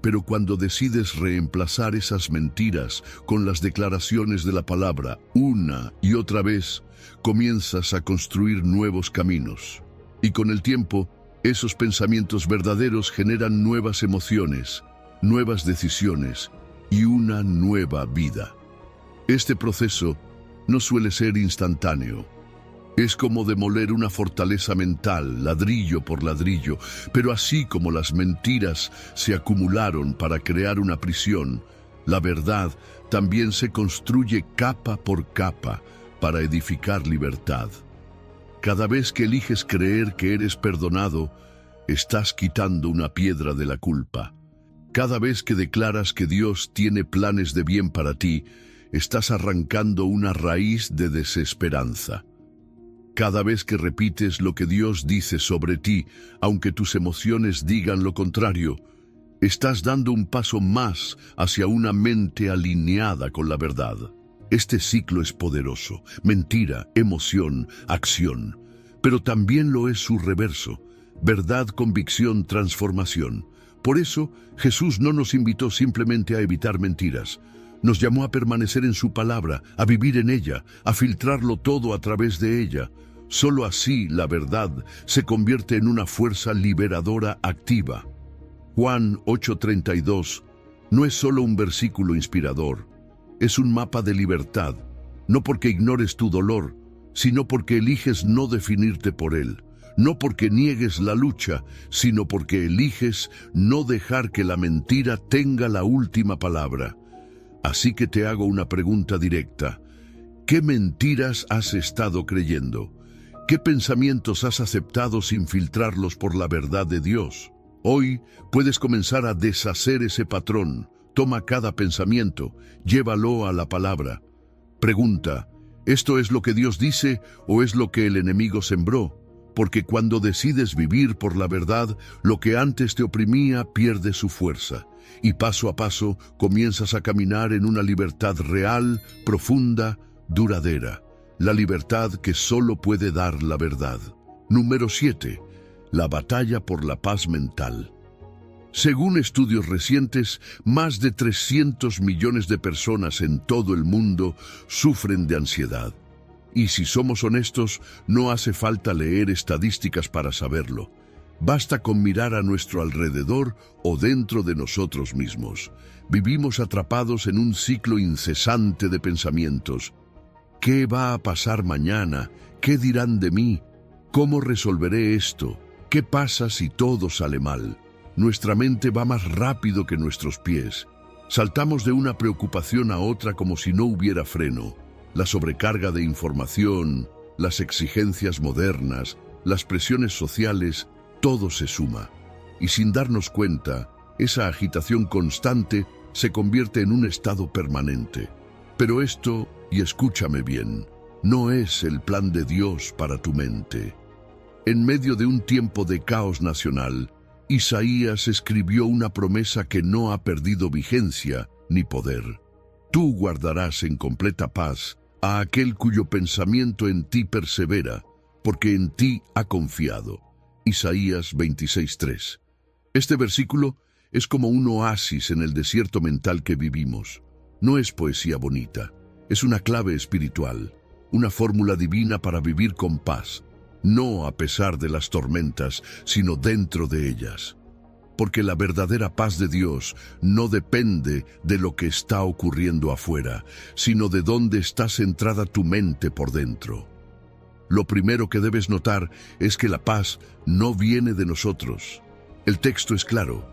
Pero cuando decides reemplazar esas mentiras con las declaraciones de la palabra una y otra vez, comienzas a construir nuevos caminos. Y con el tiempo, esos pensamientos verdaderos generan nuevas emociones, nuevas decisiones y una nueva vida. Este proceso no suele ser instantáneo. Es como demoler una fortaleza mental, ladrillo por ladrillo, pero así como las mentiras se acumularon para crear una prisión, la verdad también se construye capa por capa para edificar libertad. Cada vez que eliges creer que eres perdonado, estás quitando una piedra de la culpa. Cada vez que declaras que Dios tiene planes de bien para ti, estás arrancando una raíz de desesperanza. Cada vez que repites lo que Dios dice sobre ti, aunque tus emociones digan lo contrario, estás dando un paso más hacia una mente alineada con la verdad. Este ciclo es poderoso: mentira, emoción, acción. Pero también lo es su reverso: verdad, convicción, transformación. Por eso, Jesús no nos invitó simplemente a evitar mentiras. Nos llamó a permanecer en su palabra, a vivir en ella, a filtrarlo todo a través de ella. Solo así la verdad se convierte en una fuerza liberadora activa. Juan 8:32 no es solo un versículo inspirador, es un mapa de libertad, no porque ignores tu dolor, sino porque eliges no definirte por él, no porque niegues la lucha, sino porque eliges no dejar que la mentira tenga la última palabra. Así que te hago una pregunta directa: ¿qué mentiras has estado creyendo? ¿Qué pensamientos has aceptado sin filtrarlos por la verdad de Dios? Hoy puedes comenzar a deshacer ese patrón. Toma cada pensamiento, llévalo a la palabra. Pregunta: ¿esto es lo que Dios dice o es lo que el enemigo sembró? Porque cuando decides vivir por la verdad, lo que antes te oprimía pierde su fuerza. Y paso a paso comienzas a caminar en una libertad real, profunda, duradera. La libertad que solo puede dar la verdad. Número 7. La batalla por la paz mental. Según estudios recientes, más de 300 millones de personas en todo el mundo sufren de ansiedad. Y si somos honestos, no hace falta leer estadísticas para saberlo. Basta con mirar a nuestro alrededor o dentro de nosotros mismos. Vivimos atrapados en un ciclo incesante de pensamientos. ¿Qué va a pasar mañana? ¿Qué dirán de mí? ¿Cómo resolveré esto? ¿Qué pasa si todo sale mal? Nuestra mente va más rápido que nuestros pies. Saltamos de una preocupación a otra como si no hubiera freno. La sobrecarga de información, las exigencias modernas, las presiones sociales, todo se suma. Y sin darnos cuenta, esa agitación constante se convierte en un estado permanente. Pero esto, y escúchame bien, no es el plan de Dios para tu mente. En medio de un tiempo de caos nacional, Isaías escribió una promesa que no ha perdido vigencia ni poder. Tú guardarás en completa paz a aquel cuyo pensamiento en ti persevera, porque en ti ha confiado. Isaías 26:3. Este versículo es como un oasis en el desierto mental que vivimos. No es poesía bonita, es una clave espiritual, una fórmula divina para vivir con paz, no a pesar de las tormentas, sino dentro de ellas. Porque la verdadera paz de Dios no depende de lo que está ocurriendo afuera, sino de dónde está centrada tu mente por dentro. Lo primero que debes notar es que la paz no viene de nosotros. El texto es claro: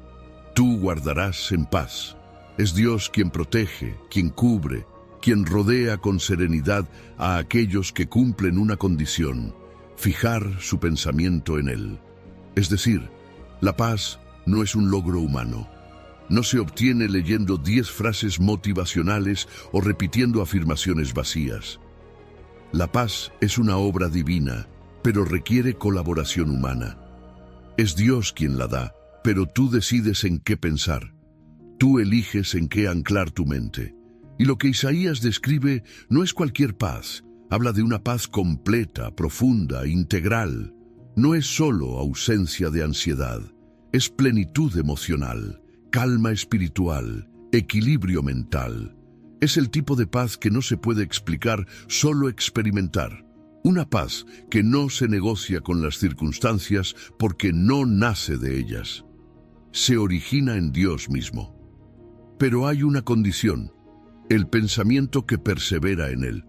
tú guardarás en paz. Es Dios quien protege, quien cubre, quien rodea con serenidad a aquellos que cumplen una condición: fijar su pensamiento en Él. Es decir, la paz no es un logro humano. No se obtiene leyendo 10 frases motivacionales o repitiendo afirmaciones vacías. La paz es una obra divina, pero requiere colaboración humana. Es Dios quien la da, pero tú decides en qué pensar. Tú eliges en qué anclar tu mente. Y lo que Isaías describe no es cualquier paz. Habla de una paz completa, profunda, integral. No es solo ausencia de ansiedad, es plenitud emocional, calma espiritual, equilibrio mental. Es el tipo de paz que no se puede explicar, solo experimentar. Una paz que no se negocia con las circunstancias porque no nace de ellas. Se origina en Dios mismo. Pero hay una condición: el pensamiento que persevera en Él.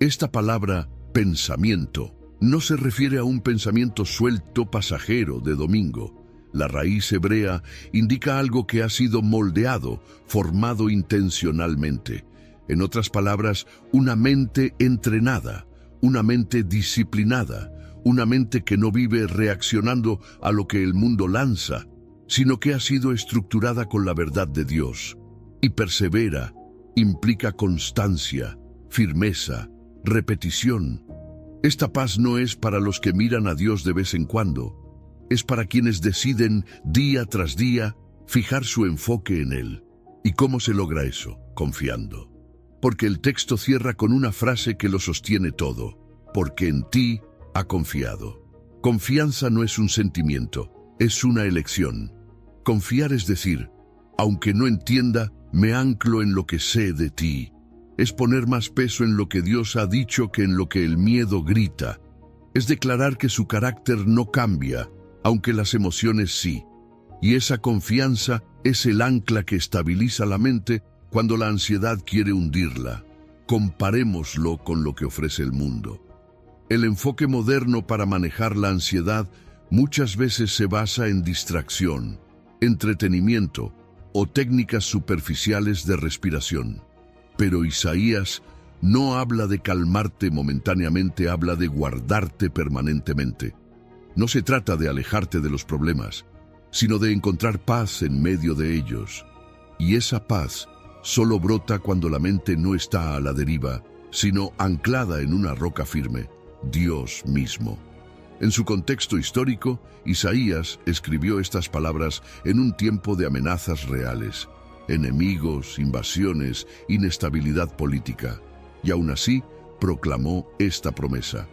Esta palabra, pensamiento, no se refiere a un pensamiento suelto, pasajero, de domingo. La raíz hebrea indica algo que ha sido moldeado, formado intencionalmente. En otras palabras, una mente entrenada, una mente disciplinada, una mente que no vive reaccionando a lo que el mundo lanza, sino que ha sido estructurada con la verdad de Dios. Y persevera implica constancia, firmeza, repetición. Esta paz no es para los que miran a Dios de vez en cuando. Es para quienes deciden día tras día fijar su enfoque en Él. ¿Y cómo se logra eso? Confiando. Porque el texto cierra con una frase que lo sostiene todo: porque en ti ha confiado. Confianza no es un sentimiento, es una elección. Confiar es decir: aunque no entienda, me anclo en lo que sé de ti. Es poner más peso en lo que Dios ha dicho que en lo que el miedo grita. Es declarar que su carácter no cambia, aunque las emociones sí. Y esa confianza es el ancla que estabiliza la mente cuando la ansiedad quiere hundirla. Comparémoslo con lo que ofrece el mundo. El enfoque moderno para manejar la ansiedad muchas veces se basa en distracción, entretenimiento o técnicas superficiales de respiración. Pero Isaías no habla de calmarte momentáneamente, habla de guardarte permanentemente. No se trata de alejarte de los problemas, sino de encontrar paz en medio de ellos. Y esa paz solo brota cuando la mente no está a la deriva, sino anclada en una roca firme, Dios mismo. En su contexto histórico, Isaías escribió estas palabras en un tiempo de amenazas reales, enemigos, invasiones, inestabilidad política. Y aún así, proclamó esta promesa: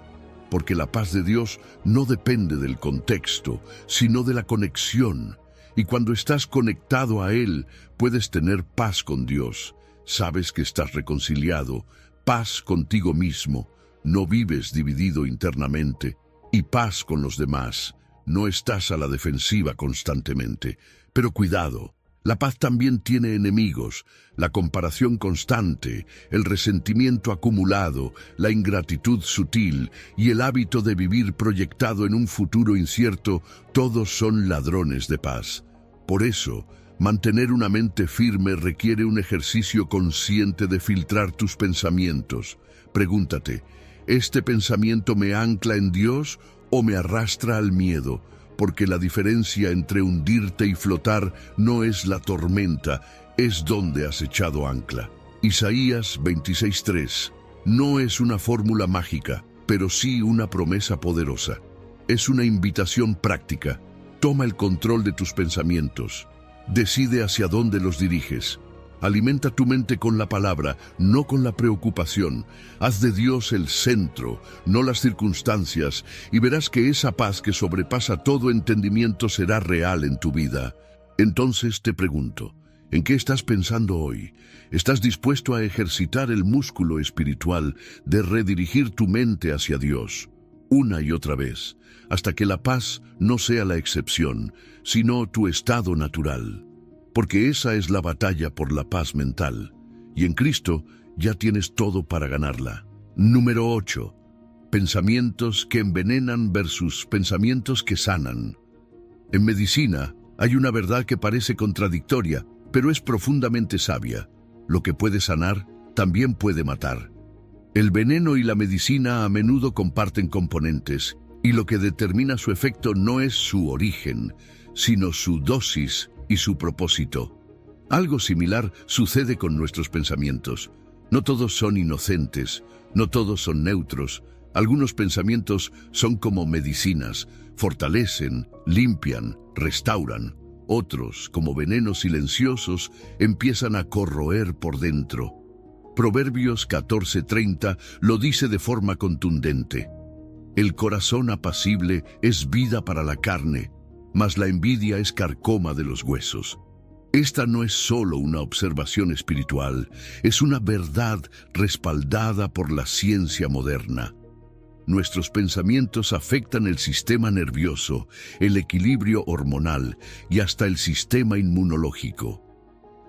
porque la paz de Dios no depende del contexto, sino de la conexión. Y cuando estás conectado a Él, puedes tener paz con Dios. Sabes que estás reconciliado, paz contigo mismo, no vives dividido internamente, y paz con los demás. No estás a la defensiva constantemente. Pero cuidado, La paz también tiene enemigos: la comparación constante, el resentimiento acumulado, la ingratitud sutil y el hábito de vivir proyectado en un futuro incierto. Todos son ladrones de paz. Por eso, mantener una mente firme requiere un ejercicio consciente de filtrar tus pensamientos. Pregúntate: ¿este pensamiento me ancla en Dios o me arrastra al miedo? Porque la diferencia entre hundirte y flotar no es la tormenta, es donde has echado ancla. Isaías 26:3. No es una fórmula mágica, pero sí una promesa poderosa. Es una invitación práctica. Toma el control de tus pensamientos. Decide hacia dónde los diriges. Alimenta tu mente con la palabra, no con la preocupación. Haz de Dios el centro, no las circunstancias, y verás que esa paz que sobrepasa todo entendimiento será real en tu vida. Entonces te pregunto, ¿en qué estás pensando hoy? ¿Estás dispuesto a ejercitar el músculo espiritual de redirigir tu mente hacia Dios una y otra vez, hasta que la paz no sea la excepción, sino tu estado natural? Porque esa es la batalla por la paz mental, y en Cristo ya tienes todo para ganarla. Número 8. Pensamientos que envenenan versus pensamientos que sanan. En medicina hay una verdad que parece contradictoria, pero es profundamente sabia. Lo que puede sanar también puede matar. El veneno y la medicina a menudo comparten componentes, y lo que determina su efecto no es su origen, sino su dosis y su propósito. Algo similar sucede con nuestros pensamientos. No todos son inocentes, no todos son neutros. Algunos pensamientos son como medicinas, fortalecen, limpian, restauran. Otros, como venenos silenciosos, empiezan a corroer por dentro. Proverbios 14:30 lo dice de forma contundente. El corazón apacible es vida para la carne, mas la envidia es carcoma de los huesos. Esta no es solo una observación espiritual, es una verdad respaldada por la ciencia moderna. Nuestros pensamientos afectan el sistema nervioso, el equilibrio hormonal y hasta el sistema inmunológico.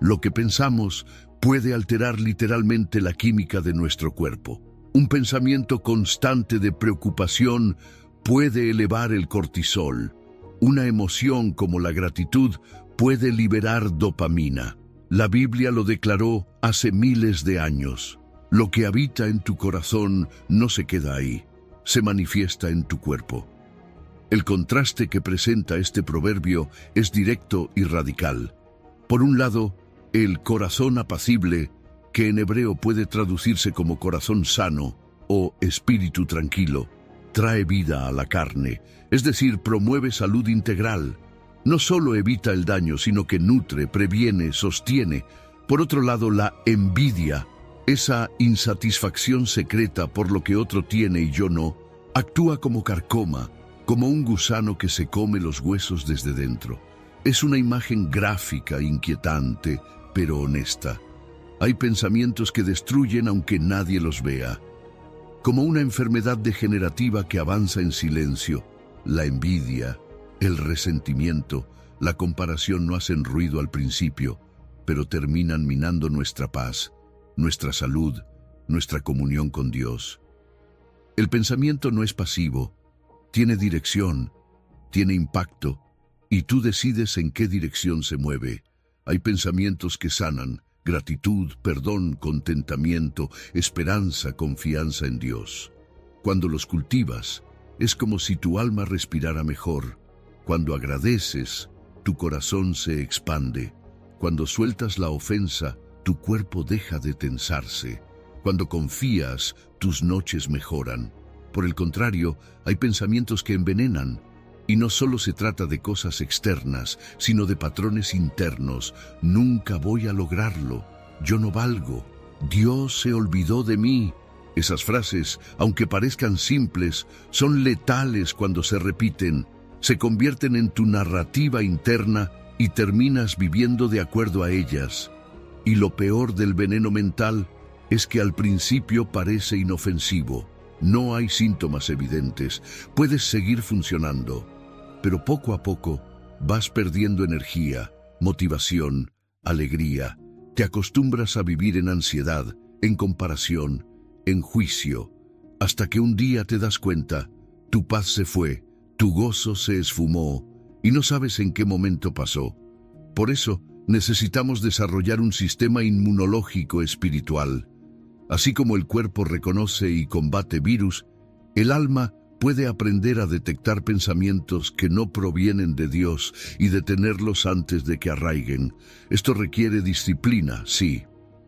Lo que pensamos puede alterar literalmente la química de nuestro cuerpo. Un pensamiento constante de preocupación puede elevar el cortisol. Una emoción como la gratitud puede liberar dopamina. La Biblia lo declaró hace miles de años. Lo que habita en tu corazón no se queda ahí, se manifiesta en tu cuerpo. El contraste que presenta este proverbio es directo y radical. Por un lado, el corazón apacible, que en hebreo puede traducirse como corazón sano o espíritu tranquilo, trae vida a la carne, es decir, promueve salud integral. No solo evita el daño, sino que nutre, previene, sostiene. Por otro lado, la envidia, esa insatisfacción secreta por lo que otro tiene y yo no, actúa como carcoma, como un gusano que se come los huesos desde dentro. Es una imagen gráfica, inquietante, pero honesta. Hay pensamientos que destruyen aunque nadie los vea. Como una enfermedad degenerativa que avanza en silencio, la envidia, el resentimiento, la comparación no hacen ruido al principio, pero terminan minando nuestra paz, nuestra salud, nuestra comunión con Dios. El pensamiento no es pasivo, tiene dirección, tiene impacto, y tú decides en qué dirección se mueve. Hay pensamientos que sanan: gratitud, perdón, contentamiento, esperanza, confianza en Dios. Cuando los cultivas, es como si tu alma respirara mejor. Cuando agradeces, tu corazón se expande. Cuando sueltas la ofensa, tu cuerpo deja de tensarse. Cuando confías, tus noches mejoran. Por el contrario, hay pensamientos que envenenan. Y no solo se trata de cosas externas, sino de patrones internos. Nunca voy a lograrlo. Yo no valgo. Dios se olvidó de mí. Esas frases, aunque parezcan simples, son letales cuando se repiten. Se convierten en tu narrativa interna y terminas viviendo de acuerdo a ellas. Y lo peor del veneno mental es que al principio parece inofensivo. No hay síntomas evidentes. Puedes seguir funcionando. Pero poco a poco vas perdiendo energía, motivación, alegría. Te acostumbras a vivir en ansiedad, en comparación, en juicio, hasta que un día te das cuenta, tu paz se fue, tu gozo se esfumó y no sabes en qué momento pasó. Por eso, necesitamos desarrollar un sistema inmunológico espiritual. Así como el cuerpo reconoce y combate virus, el alma puede aprender a detectar pensamientos que no provienen de Dios y detenerlos antes de que arraiguen. Esto requiere disciplina, sí,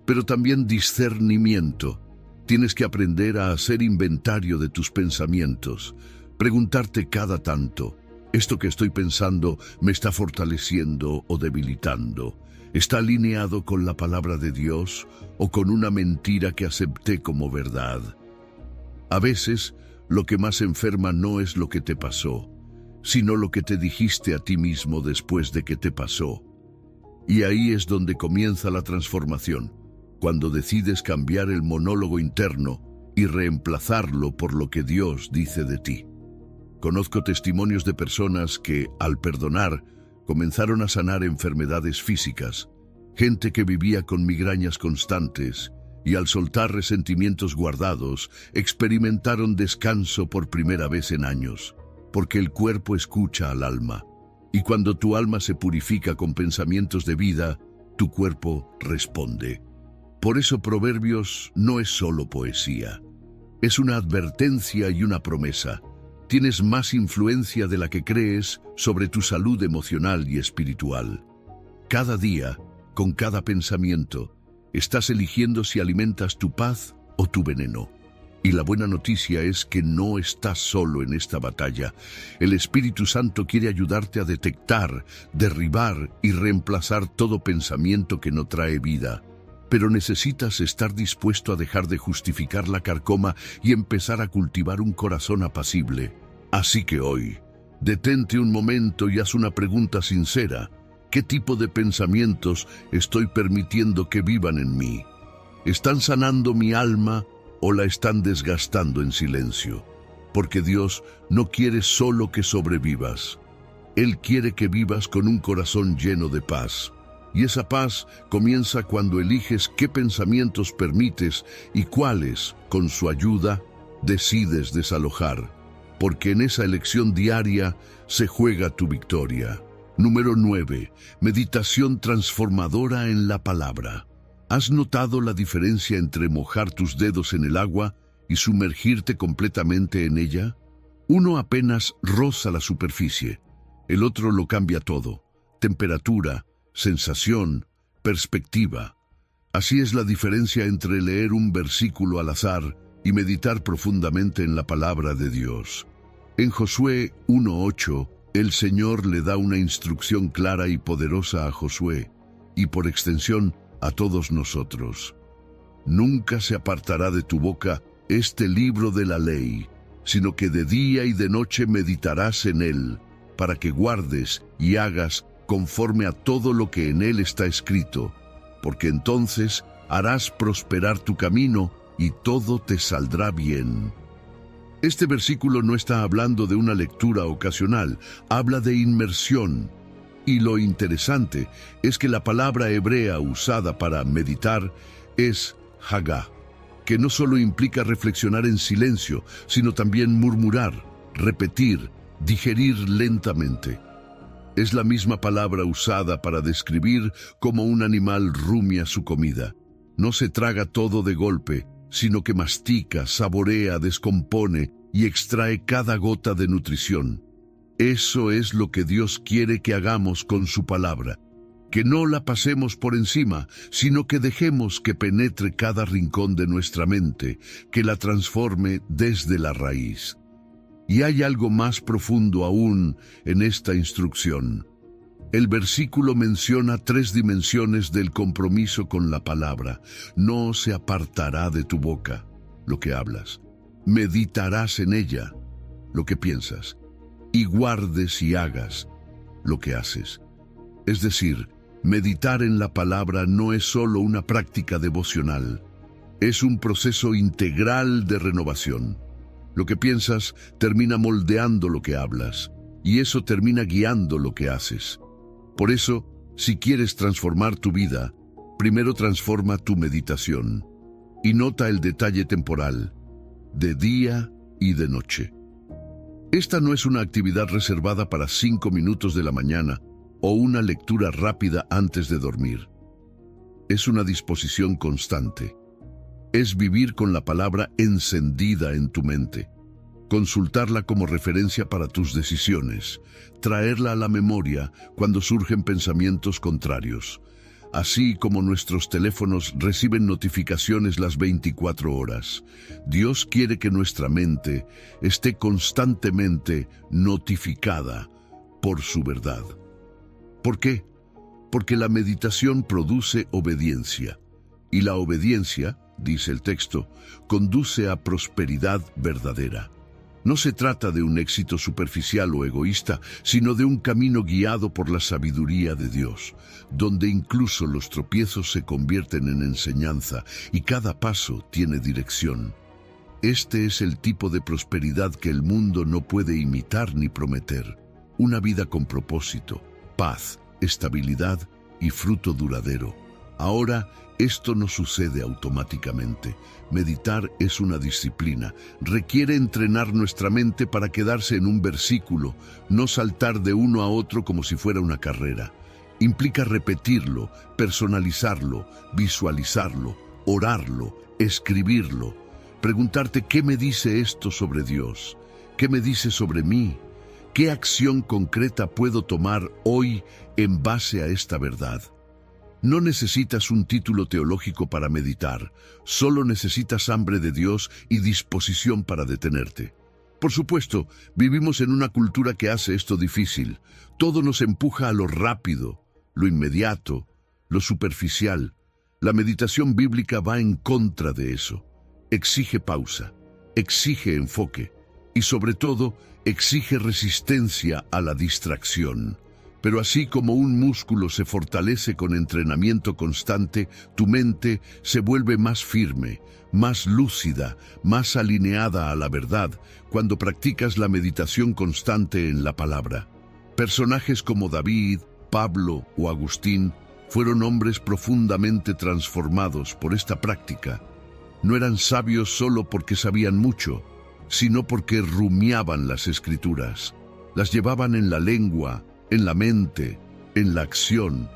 pero también discernimiento. Tienes que aprender a hacer inventario de tus pensamientos, preguntarte cada tanto, ¿esto que estoy pensando me está fortaleciendo o debilitando? ¿Está alineado con la palabra de Dios o con una mentira que acepté como verdad? A veces, lo que más enferma no es lo que te pasó, sino lo que te dijiste a ti mismo después de que te pasó. Y ahí es donde comienza la transformación, cuando decides cambiar el monólogo interno y reemplazarlo por lo que Dios dice de ti. Conozco testimonios de personas que, al perdonar, comenzaron a sanar enfermedades físicas, gente que vivía con migrañas constantes, y al soltar resentimientos guardados, experimentaron descanso por primera vez en años, porque el cuerpo escucha al alma, y cuando tu alma se purifica con pensamientos de vida, tu cuerpo responde. Por eso Proverbios no es solo poesía, es una advertencia y una promesa. Tienes más influencia de la que crees sobre tu salud emocional y espiritual. Cada día, con cada pensamiento, estás eligiendo si alimentas tu paz o tu veneno. Y la buena noticia es que no estás solo en esta batalla. El Espíritu Santo quiere ayudarte a detectar, derribar y reemplazar todo pensamiento que no trae vida. Pero necesitas estar dispuesto a dejar de justificar la carcoma y empezar a cultivar un corazón apacible. Así que hoy, detente un momento y haz una pregunta sincera. ¿Qué tipo de pensamientos estoy permitiendo que vivan en mí? ¿Están sanando mi alma o la están desgastando en silencio? Porque Dios no quiere solo que sobrevivas. Él quiere que vivas con un corazón lleno de paz. Y esa paz comienza cuando eliges qué pensamientos permites y cuáles, con su ayuda, decides desalojar. Porque en esa elección diaria se juega tu victoria. Número 9. Meditación transformadora en la palabra. ¿Has notado la diferencia entre mojar tus dedos en el agua y sumergirte completamente en ella? Uno apenas roza la superficie, el otro lo cambia todo. Temperatura, sensación, perspectiva. Así es la diferencia entre leer un versículo al azar y meditar profundamente en la palabra de Dios. En Josué 1:8, el Señor le da una instrucción clara y poderosa a Josué, y por extensión a todos nosotros. Nunca se apartará de tu boca este libro de la ley, sino que de día y de noche meditarás en él, para que guardes y hagas conforme a todo lo que en él está escrito, porque entonces harás prosperar tu camino y todo te saldrá bien. Este versículo no está hablando de una lectura ocasional, habla de inmersión. Y lo interesante es que la palabra hebrea usada para meditar es hagá, que no solo implica reflexionar en silencio, sino también murmurar, repetir, digerir lentamente. Es la misma palabra usada para describir cómo un animal rumia su comida. No se traga todo de golpe, sino que mastica, saborea, descompone y extrae cada gota de nutrición. Eso es lo que Dios quiere que hagamos con su palabra, que no la pasemos por encima, sino que dejemos que penetre cada rincón de nuestra mente, que la transforme desde la raíz. Y hay algo más profundo aún en esta instrucción. El versículo menciona 3 dimensiones del compromiso con la palabra. No se apartará de tu boca lo que hablas. Meditarás en ella lo que piensas. Y guardes y hagas lo que haces. Es decir, meditar en la palabra no es solo una práctica devocional. Es un proceso integral de renovación. Lo que piensas termina moldeando lo que hablas, y eso termina guiando lo que haces. Por eso, Si quieres transformar tu vida, primero transforma tu meditación y nota el detalle temporal, de día y de noche. Esta no es una actividad reservada para 5 minutos de la mañana o una lectura rápida antes de dormir. Es una disposición constante. Es vivir con la palabra encendida en tu mente, consultarla como referencia para tus decisiones, traerla a la memoria cuando surgen pensamientos contrarios, así como nuestros teléfonos reciben notificaciones las 24 horas. Dios quiere que nuestra mente esté constantemente notificada por su verdad. ¿Por qué? Porque la meditación produce obediencia, y la obediencia, dice el texto, conduce a prosperidad verdadera. No se trata de un éxito superficial o egoísta, sino de un camino guiado por la sabiduría de Dios, donde incluso los tropiezos se convierten en enseñanza y cada paso tiene dirección. Este es el tipo de prosperidad que el mundo no puede imitar ni prometer. Una vida con propósito, paz, estabilidad y fruto duradero. Ahora, esto no sucede automáticamente. Meditar es una disciplina. Requiere entrenar nuestra mente para quedarse en un versículo, no saltar de uno a otro como si fuera una carrera. Implica repetirlo, personalizarlo, visualizarlo, orarlo, escribirlo. Preguntarte ¿qué me dice esto sobre Dios? ¿Qué me dice sobre mí? ¿Qué acción concreta puedo tomar hoy en base a esta verdad? No necesitas un título teológico para meditar, solo necesitas hambre de Dios y disposición para detenerte. Por supuesto, vivimos en una cultura que hace esto difícil. Todo nos empuja a lo rápido, lo inmediato, lo superficial. La meditación bíblica va en contra de eso. Exige pausa, exige enfoque y sobre todo exige resistencia a la distracción. Pero así como un músculo se fortalece con entrenamiento constante, tu mente se vuelve más firme, más lúcida, más alineada a la verdad cuando practicas la meditación constante en la palabra. Personajes como David, Pablo o Agustín fueron hombres profundamente transformados por esta práctica. No eran sabios solo porque sabían mucho, sino porque rumiaban las Escrituras, las llevaban en la lengua, en la mente, en la acción.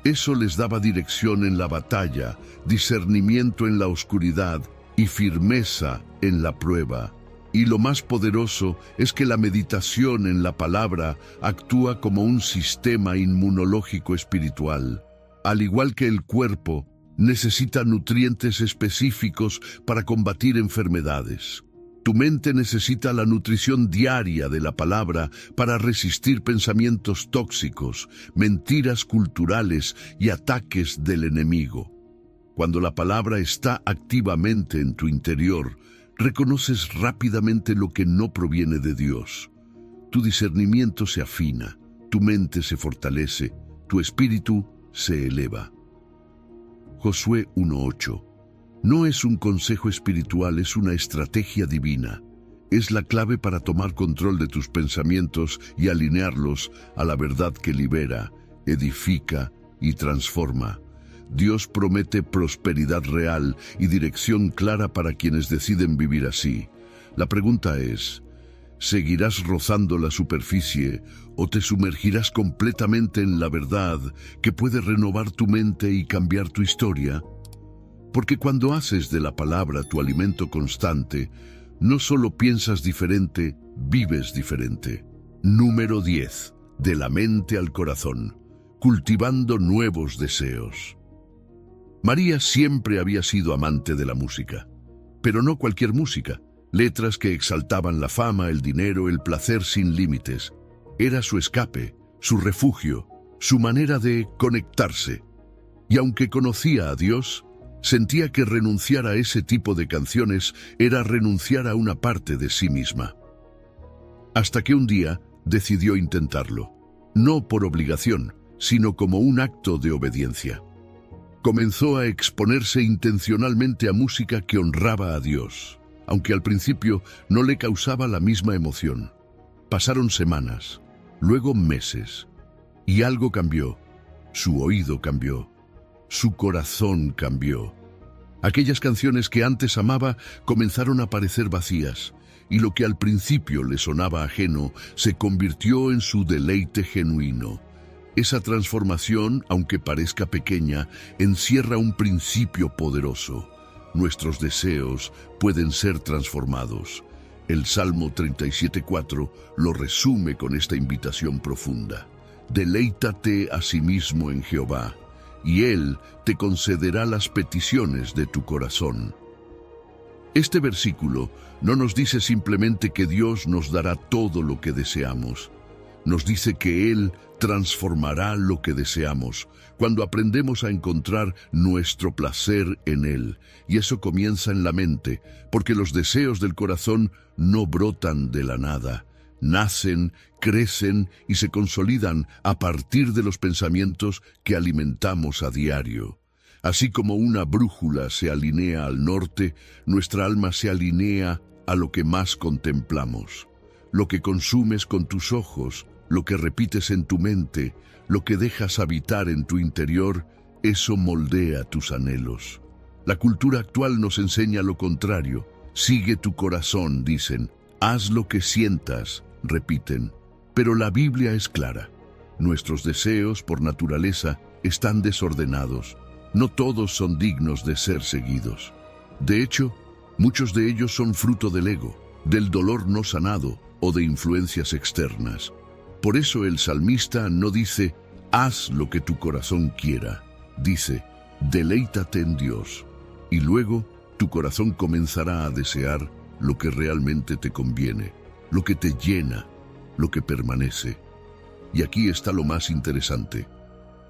Eso les daba dirección en la batalla, discernimiento en la oscuridad y firmeza en la prueba. Y lo más poderoso es que la meditación en la palabra actúa como un sistema inmunológico espiritual. Al igual que el cuerpo, necesita nutrientes específicos para combatir enfermedades. Tu mente necesita la nutrición diaria de la palabra para resistir pensamientos tóxicos, mentiras culturales y ataques del enemigo. Cuando la palabra está activamente en tu interior, reconoces rápidamente lo que no proviene de Dios. Tu discernimiento se afina, tu mente se fortalece, tu espíritu se eleva. Josué 1:8. No es un consejo espiritual, es una estrategia divina. Es la clave para tomar control de tus pensamientos y alinearlos a la verdad que libera, edifica y transforma. Dios promete prosperidad real y dirección clara para quienes deciden vivir así. La pregunta es, ¿seguirás rozando la superficie o te sumergirás completamente en la verdad que puede renovar tu mente y cambiar tu historia? Porque cuando haces de la palabra tu alimento constante, no solo piensas diferente, vives diferente. Número 10. De la mente al corazón, cultivando nuevos deseos. María siempre había sido amante de la música, pero no cualquier música. Letras que exaltaban la fama, el dinero, el placer sin límites. Era su escape, su refugio, su manera de conectarse. Y aunque conocía a Dios, sentía que renunciar a ese tipo de canciones era renunciar a una parte de sí misma. Hasta que un día decidió intentarlo, no por obligación, sino como un acto de obediencia. Comenzó a exponerse intencionalmente a música que honraba a Dios, aunque al principio no le causaba la misma emoción. Pasaron semanas, luego meses, y algo cambió. Su oído cambió. Su corazón cambió. Aquellas canciones que antes amaba comenzaron a parecer vacías, y lo que al principio le sonaba ajeno se convirtió en su deleite genuino. Esa transformación, aunque parezca pequeña, encierra un principio poderoso. Nuestros deseos pueden ser transformados. El Salmo 37:4 lo resume con esta invitación profunda. Deleítate a sí mismo en Jehová, y Él te concederá las peticiones de tu corazón. Este versículo no nos dice simplemente que Dios nos dará todo lo que deseamos. Nos dice que Él transformará lo que deseamos cuando aprendemos a encontrar nuestro placer en Él. Y eso comienza en la mente, porque los deseos del corazón no brotan de la nada. Nacen, crecen y se consolidan a partir de los pensamientos que alimentamos a diario. Así como una brújula se alinea al norte, nuestra alma se alinea a lo que más contemplamos. Lo que consumes con tus ojos, lo que repites en tu mente, lo que dejas habitar en tu interior, eso moldea tus anhelos. La cultura actual nos enseña lo contrario. Sigue tu corazón, dicen. Haz lo que sientas, repiten. Pero la Biblia es clara. Nuestros deseos, por naturaleza, están desordenados. No todos son dignos de ser seguidos. De hecho, muchos de ellos son fruto del ego, del dolor no sanado o de influencias externas. Por eso el salmista no dice, haz lo que tu corazón quiera. Dice, deleítate en Dios. Y luego tu corazón comenzará a desear lo que realmente te conviene, lo que te llena, lo que permanece. Y aquí está lo más interesante.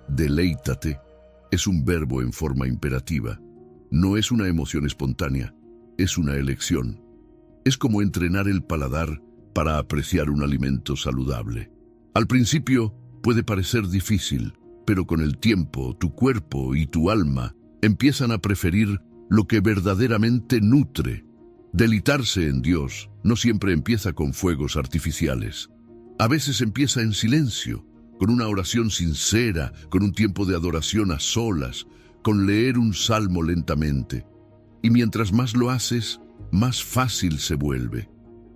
Deleítate es un verbo en forma imperativa. No es una emoción espontánea, es una elección. Es como entrenar el paladar para apreciar un alimento saludable. Al principio puede parecer difícil, pero con el tiempo tu cuerpo y tu alma empiezan a preferir lo que verdaderamente nutre. Deleitarse en Dios no siempre empieza con fuegos artificiales. A veces empieza en silencio, con una oración sincera, con un tiempo de adoración a solas, con leer un salmo lentamente. Y mientras más lo haces, más fácil se vuelve.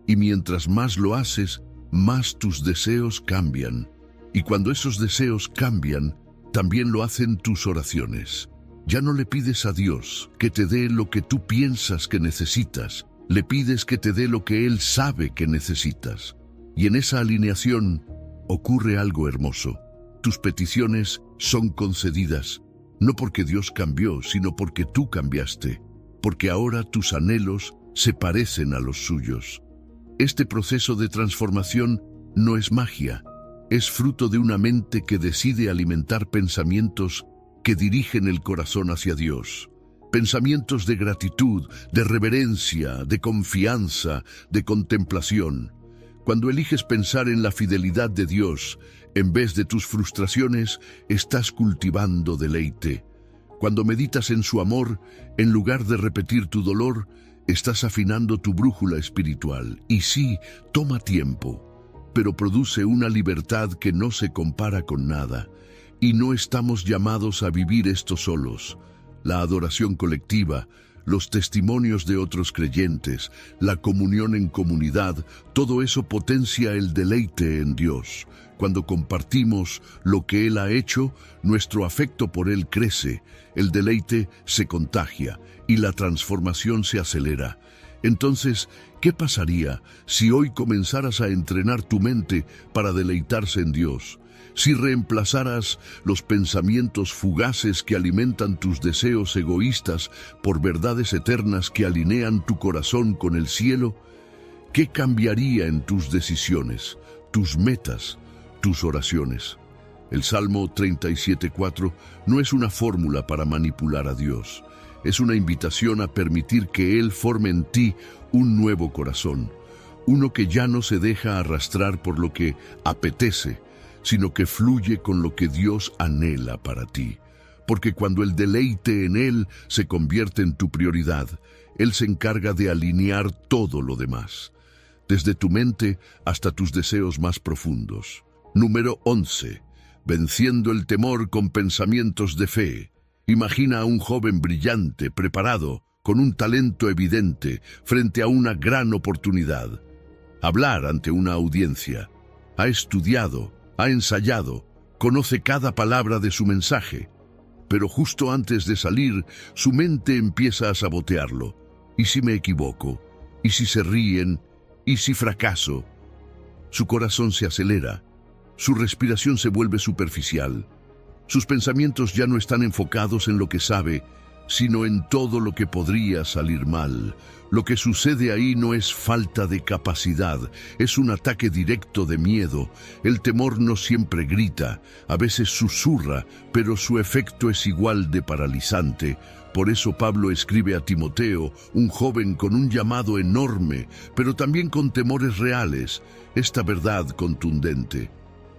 Y mientras más lo haces, más tus deseos cambian. Y cuando esos deseos cambian, también lo hacen tus oraciones. Ya no le pides a Dios que te dé lo que tú piensas que necesitas, le pides que te dé lo que Él sabe que necesitas. Y en esa alineación ocurre algo hermoso. Tus peticiones son concedidas, no porque Dios cambió, sino porque tú cambiaste, porque ahora tus anhelos se parecen a los suyos. Este proceso de transformación no es magia, es fruto de una mente que decide alimentar pensamientos que dirigen el corazón hacia Dios. Pensamientos de gratitud, de reverencia, de confianza, de contemplación. Cuando eliges pensar en la fidelidad de Dios, en vez de tus frustraciones, estás cultivando deleite. Cuando meditas en su amor, en lugar de repetir tu dolor, estás afinando tu brújula espiritual. Y sí, toma tiempo, pero produce una libertad que no se compara con nada. Y no estamos llamados a vivir esto solos. La adoración colectiva, los testimonios de otros creyentes, la comunión en comunidad, todo eso potencia el deleite en Dios. Cuando compartimos lo que Él ha hecho, nuestro afecto por Él crece, el deleite se contagia y la transformación se acelera. Entonces, ¿qué pasaría si hoy comenzaras a entrenar tu mente para deleitarse en Dios? Si reemplazaras los pensamientos fugaces que alimentan tus deseos egoístas por verdades eternas que alinean tu corazón con el cielo, ¿qué cambiaría en tus decisiones, tus metas, tus oraciones? El Salmo 37:4 no es una fórmula para manipular a Dios. Es una invitación a permitir que Él forme en ti un nuevo corazón, uno que ya no se deja arrastrar por lo que apetece, sino que fluye con lo que Dios anhela para ti. Porque cuando el deleite en Él se convierte en tu prioridad, Él se encarga de alinear todo lo demás, desde tu mente hasta tus deseos más profundos. Número 11. venciendo el temor con pensamientos de fe. Imagina a un joven brillante, preparado, con un talento evidente, frente a una gran oportunidad. Hablar ante una audiencia. Ha estudiado, ha ensayado, conoce cada palabra de su mensaje. Pero justo antes de salir, su mente empieza a sabotearlo. ¿Y si me equivoco? ¿Y si se ríen? ¿Y si fracaso? Su corazón se acelera. Su respiración se vuelve superficial. Sus pensamientos ya no están enfocados en lo que sabe, sino en todo lo que podría salir mal. Lo que sucede ahí no es falta de capacidad, es un ataque directo de miedo. El temor no siempre grita, a veces susurra, pero su efecto es igual de paralizante. Por eso Pablo escribe a Timoteo, un joven con un llamado enorme, pero también con temores reales, esta verdad contundente.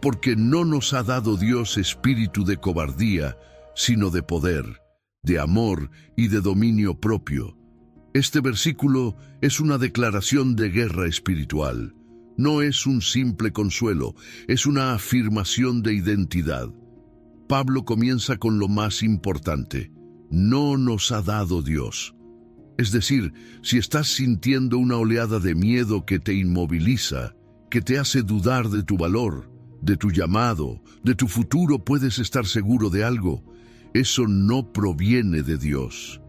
Porque no nos ha dado Dios espíritu de cobardía, sino de poder, de amor y de dominio propio. Este versículo es una declaración de guerra espiritual. No es un simple consuelo, es una afirmación de identidad. Pablo comienza con lo más importante. No nos ha dado Dios. Es decir, si estás sintiendo una oleada de miedo que te inmoviliza, que te hace dudar de tu valor, de tu llamado, de tu futuro, puedes estar seguro de algo. Eso no proviene de Dios.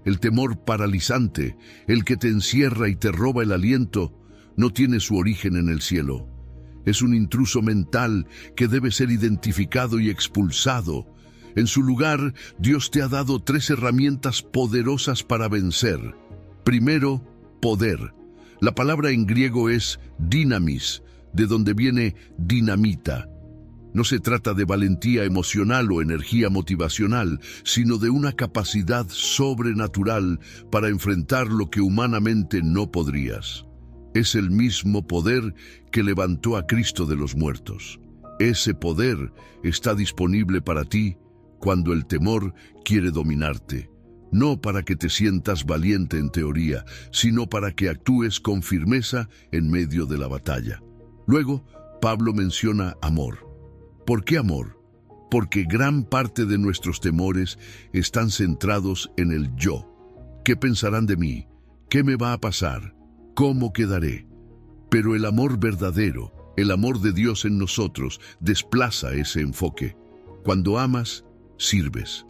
El temor paralizante, el que te encierra y te roba el aliento, no tiene su origen en el cielo. Es un intruso mental que debe ser identificado y expulsado. En su lugar, Dios te ha dado 3 herramientas poderosas para vencer. Primero, poder. La palabra en griego es dynamis, de donde viene dinamita. No se trata de valentía emocional o energía motivacional, sino de una capacidad sobrenatural para enfrentar lo que humanamente no podrías. Es el mismo poder que levantó a Cristo de los muertos. Ese poder está disponible para ti cuando el temor quiere dominarte. No para que te sientas valiente en teoría, sino para que actúes con firmeza en medio de la batalla. Luego, Pablo menciona amor. ¿Por qué amor? Porque gran parte de nuestros temores están centrados en el yo. ¿Qué pensarán de mí? ¿Qué me va a pasar? ¿Cómo quedaré? Pero el amor verdadero, el amor de Dios en nosotros, desplaza ese enfoque. Cuando amas, sirves.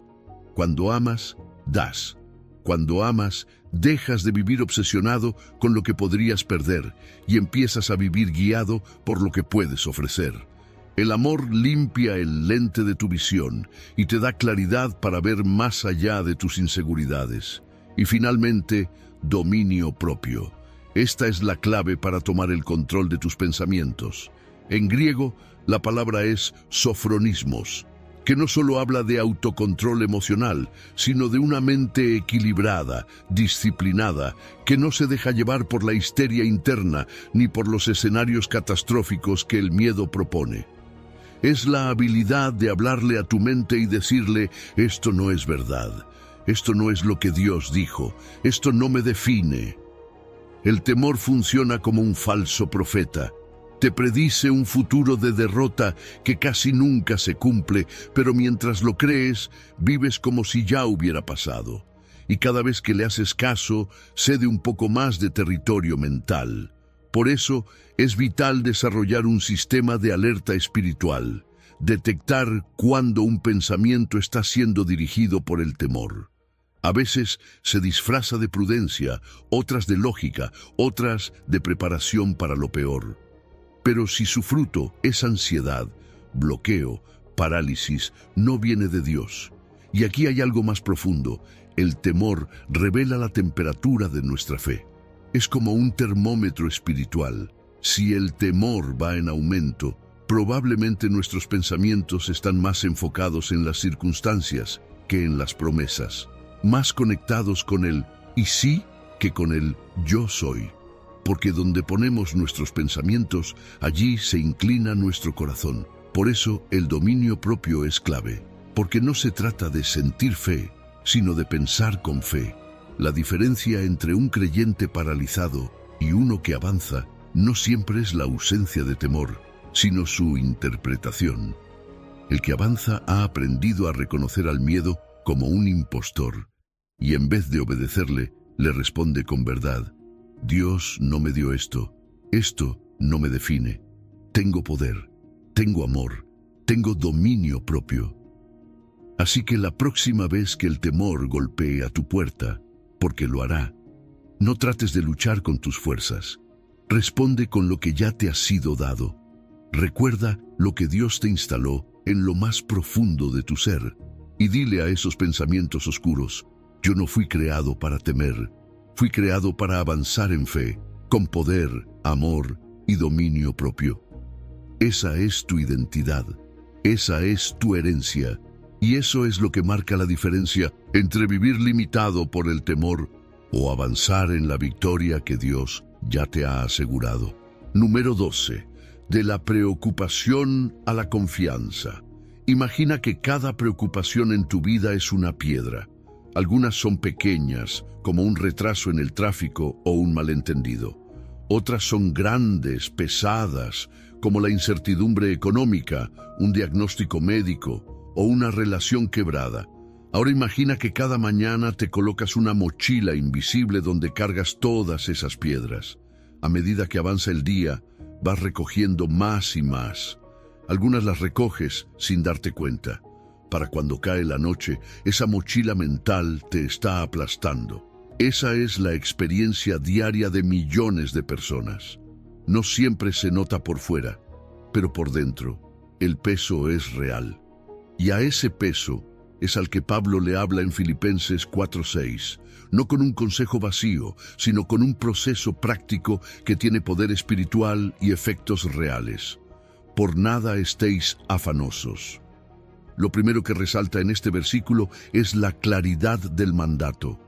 Cuando amas, das. Cuando amas, dejas de vivir obsesionado con lo que podrías perder y empiezas a vivir guiado por lo que puedes ofrecer. El amor limpia el lente de tu visión y te da claridad para ver más allá de tus inseguridades. Y finalmente, dominio propio. Esta es la clave para tomar el control de tus pensamientos. En griego, la palabra es sofronismos, que no solo habla de autocontrol emocional, sino de una mente equilibrada, disciplinada, que no se deja llevar por la histeria interna ni por los escenarios catastróficos que el miedo propone. Es la habilidad de hablarle a tu mente y decirle, esto no es verdad, esto no es lo que Dios dijo, esto no me define. El temor funciona como un falso profeta. Te predice un futuro de derrota que casi nunca se cumple, pero mientras lo crees, vives como si ya hubiera pasado. Y cada vez que le haces caso, cede un poco más de territorio mental. Por eso, es vital desarrollar un sistema de alerta espiritual, detectar cuándo un pensamiento está siendo dirigido por el temor. A veces se disfraza de prudencia, otras de lógica, otras de preparación para lo peor. Pero si su fruto es ansiedad, bloqueo, parálisis, no viene de Dios. Y aquí hay algo más profundo. El temor revela la temperatura de nuestra fe. Es como un termómetro espiritual. Si el temor va en aumento, probablemente nuestros pensamientos están más enfocados en las circunstancias que en las promesas, más conectados con el «y sí» que con el «yo soy». Porque donde ponemos nuestros pensamientos, allí se inclina nuestro corazón. Por eso el dominio propio es clave, porque no se trata de sentir fe, sino de pensar con fe. La diferencia entre un creyente paralizado y uno que avanza no siempre es la ausencia de temor, sino su interpretación. El que avanza ha aprendido a reconocer al miedo como un impostor y en vez de obedecerle, le responde con verdad: Dios no me dio esto no me define. Tengo poder, tengo amor, tengo dominio propio. Así que la próxima vez que el temor golpee a tu puerta, porque lo hará, no trates de luchar con tus fuerzas. Responde con lo que ya te ha sido dado. Recuerda lo que Dios te instaló en lo más profundo de tu ser y dile a esos pensamientos oscuros: yo no fui creado para temer, fui creado para avanzar en fe, con poder, amor y dominio propio. Esa es tu identidad, esa es tu herencia, y eso es lo que marca la diferencia entre vivir limitado por el temor o avanzar en la victoria que Dios ya te ha asegurado. Número 12. De la preocupación a la confianza. Imagina que cada preocupación en tu vida es una piedra. Algunas son pequeñas, como un retraso en el tráfico o un malentendido. Otras son grandes, pesadas, como la incertidumbre económica, un diagnóstico médico o una relación quebrada. Ahora imagina que cada mañana te colocas una mochila invisible donde cargas todas esas piedras. A medida que avanza el día, vas recogiendo más y más. Algunas las recoges sin darte cuenta. Para cuando cae la noche, esa mochila mental te está aplastando. Esa es la experiencia diaria de millones de personas. No siempre se nota por fuera, pero por dentro, el peso es real. Y a ese peso es al que Pablo le habla en Filipenses 4:6, no con un consejo vacío, sino con un proceso práctico que tiene poder espiritual y efectos reales. Por nada estéis afanosos. Lo primero que resalta en este versículo es la claridad del mandato.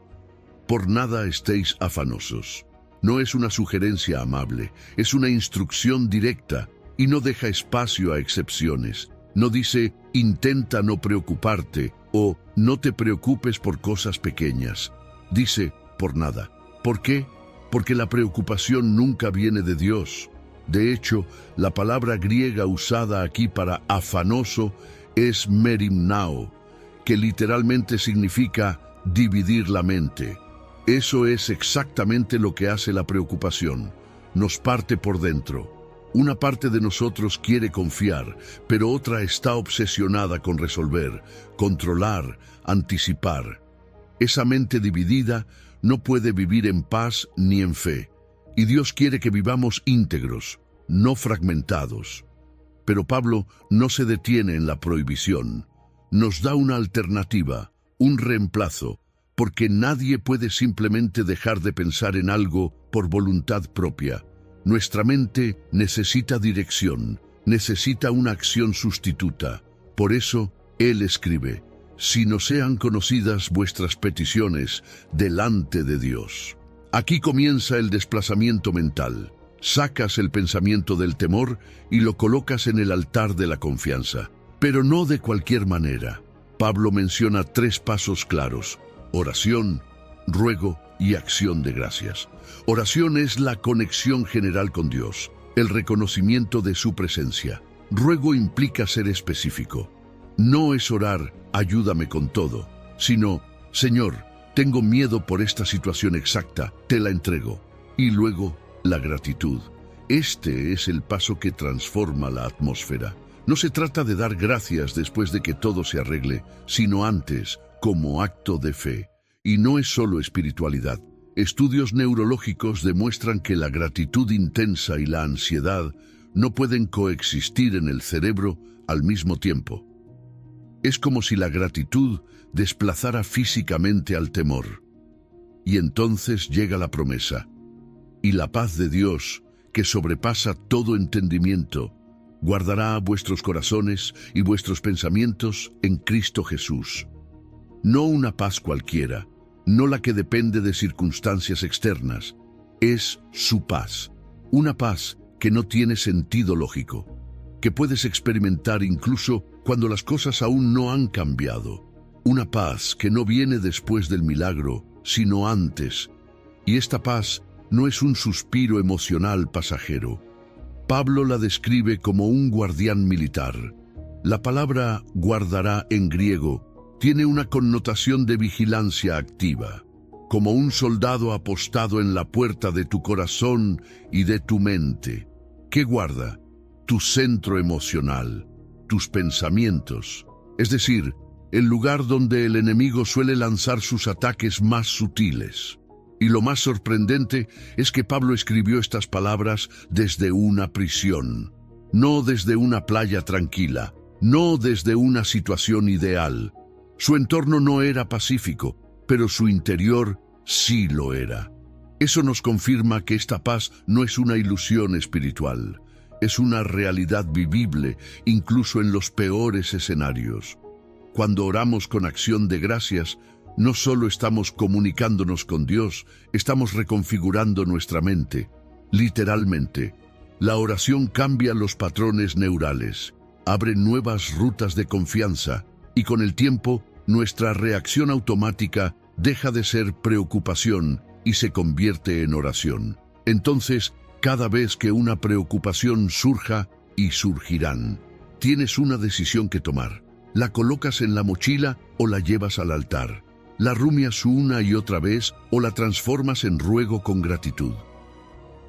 Por nada estéis afanosos. No es una sugerencia amable, es una instrucción directa y no deja espacio a excepciones. No dice, intenta no preocuparte o no te preocupes por cosas pequeñas. Dice, por nada. ¿Por qué? Porque la preocupación nunca viene de Dios. De hecho, la palabra griega usada aquí para afanoso es merimnao, que literalmente significa dividir la mente. Eso es exactamente lo que hace la preocupación. Nos parte por dentro. Una parte de nosotros quiere confiar, pero otra está obsesionada con resolver, controlar, anticipar. Esa mente dividida no puede vivir en paz ni en fe. Y Dios quiere que vivamos íntegros, no fragmentados. Pero Pablo no se detiene en la prohibición. Nos da una alternativa, un reemplazo, porque nadie puede simplemente dejar de pensar en algo por voluntad propia. Nuestra mente necesita dirección, necesita una acción sustituta. Por eso, él escribe, si no sean conocidas vuestras peticiones delante de Dios. Aquí comienza el desplazamiento mental. Sacas el pensamiento del temor y lo colocas en el altar de la confianza. Pero no de cualquier manera. Pablo menciona 3 pasos claros: oración, ruego y acción de gracias. Oración es la conexión general con Dios, el reconocimiento de su presencia. Ruego implica ser específico. No es orar, ayúdame con todo, sino, Señor, tengo miedo por esta situación exacta, te la entrego. Y luego, la gratitud. Este es el paso que transforma la atmósfera. No se trata de dar gracias después de que todo se arregle, sino antes, como acto de fe. Y no es solo espiritualidad. Estudios neurológicos demuestran que la gratitud intensa y la ansiedad no pueden coexistir en el cerebro al mismo tiempo. Es como si la gratitud desplazara físicamente al temor. Y entonces llega la promesa. Y la paz de Dios, que sobrepasa todo entendimiento, guardará vuestros corazones y vuestros pensamientos en Cristo Jesús. No una paz cualquiera, no la que depende de circunstancias externas, es su paz. Una paz que no tiene sentido lógico, que puedes experimentar incluso cuando las cosas aún no han cambiado. Una paz que no viene después del milagro, sino antes. Y esta paz no es un suspiro emocional pasajero. Pablo la describe como un guardián militar. La palabra guardará en griego tiene una connotación de vigilancia activa, como un soldado apostado en la puerta de tu corazón y de tu mente. ¿Qué guarda? Tu centro emocional, tus pensamientos, es decir, el lugar donde el enemigo suele lanzar sus ataques más sutiles. Y lo más sorprendente es que Pablo escribió estas palabras desde una prisión, no desde una playa tranquila, no desde una situación ideal. Su entorno no era pacífico, pero su interior sí lo era. Eso nos confirma que esta paz no es una ilusión espiritual, es una realidad vivible, incluso en los peores escenarios. Cuando oramos con acción de gracias, no solo estamos comunicándonos con Dios, estamos reconfigurando nuestra mente. Literalmente, la oración cambia los patrones neurales, abre nuevas rutas de confianza y con el tiempo, nuestra reacción automática deja de ser preocupación y se convierte en oración. Entonces, cada vez que una preocupación surja, y surgirán, tienes una decisión que tomar. La colocas en la mochila o la llevas al altar. La rumias una y otra vez o la transformas en ruego con gratitud.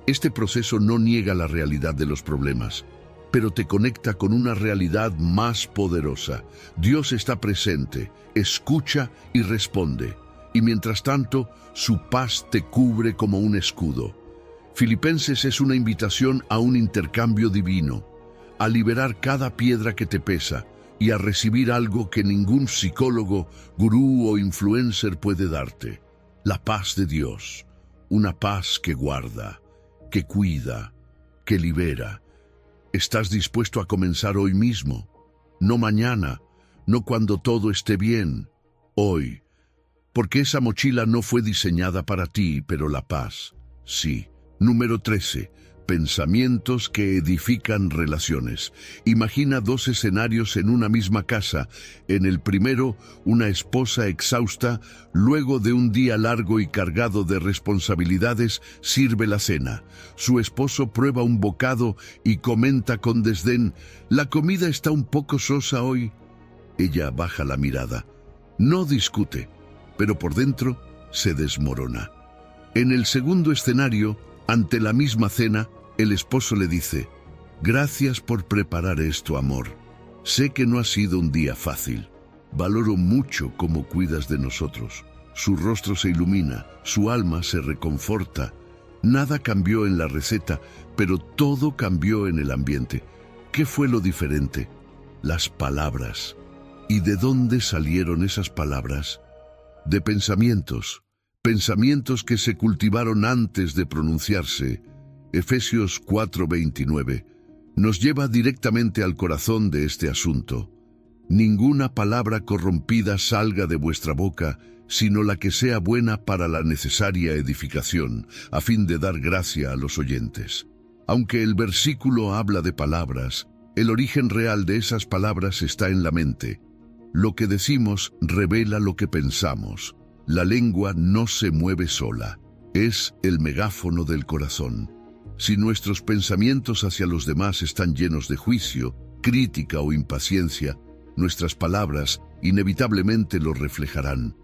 Este proceso no niega la realidad de los problemas, pero te conecta con una realidad más poderosa. Dios está presente, escucha y responde, y mientras tanto, su paz te cubre como un escudo. Filipenses es una invitación a un intercambio divino, a liberar cada piedra que te pesa y a recibir algo que ningún psicólogo, gurú o influencer puede darte: la paz de Dios, una paz que guarda, que cuida, que libera. ¿Estás dispuesto a comenzar hoy mismo? No mañana, no cuando todo esté bien, hoy. Porque esa mochila no fue diseñada para ti, pero la paz, sí. Número 13. Pensamientos que edifican relaciones. Imagina dos escenarios en una misma casa. En el primero, una esposa exhausta, luego de un día largo y cargado de responsabilidades, sirve la cena. Su esposo prueba un bocado y comenta con desdén: «La comida está un poco sosa hoy». Ella baja la mirada. No discute, pero por dentro se desmorona. En el segundo escenario, ante la misma cena, el esposo le dice: «Gracias por preparar esto, amor. Sé que no ha sido un día fácil. Valoro mucho cómo cuidas de nosotros». Su rostro se ilumina, su alma se reconforta. Nada cambió en la receta, pero todo cambió en el ambiente. ¿Qué fue lo diferente? Las palabras. ¿Y de dónde salieron esas palabras? De pensamientos. Pensamientos que se cultivaron antes de pronunciarse. Efesios 4:29 nos lleva directamente al corazón de este asunto. Ninguna palabra corrompida salga de vuestra boca, sino la que sea buena para la necesaria edificación, a fin de dar gracia a los oyentes. Aunque el versículo habla de palabras, el origen real de esas palabras está en la mente. Lo que decimos revela lo que pensamos. La lengua no se mueve sola, es el megáfono del corazón. Si nuestros pensamientos hacia los demás están llenos de juicio, crítica o impaciencia, nuestras palabras inevitablemente lo reflejarán.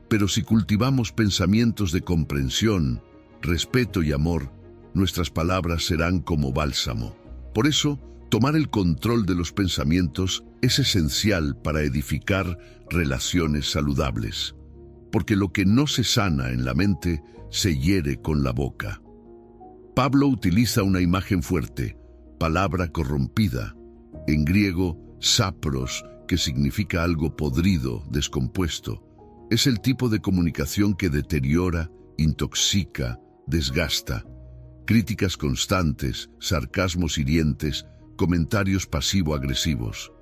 Pero si cultivamos pensamientos de comprensión, respeto y amor, nuestras palabras serán como bálsamo. Por eso, tomar el control de los pensamientos es esencial para edificar relaciones saludables. Porque lo que no se sana en la mente se hiere con la boca. Pablo utiliza una imagen fuerte: palabra corrompida. En griego, sapros, que significa algo podrido, descompuesto. Es el tipo de comunicación que deteriora, intoxica, desgasta. Críticas constantes, sarcasmos hirientes, comentarios pasivo-agresivos.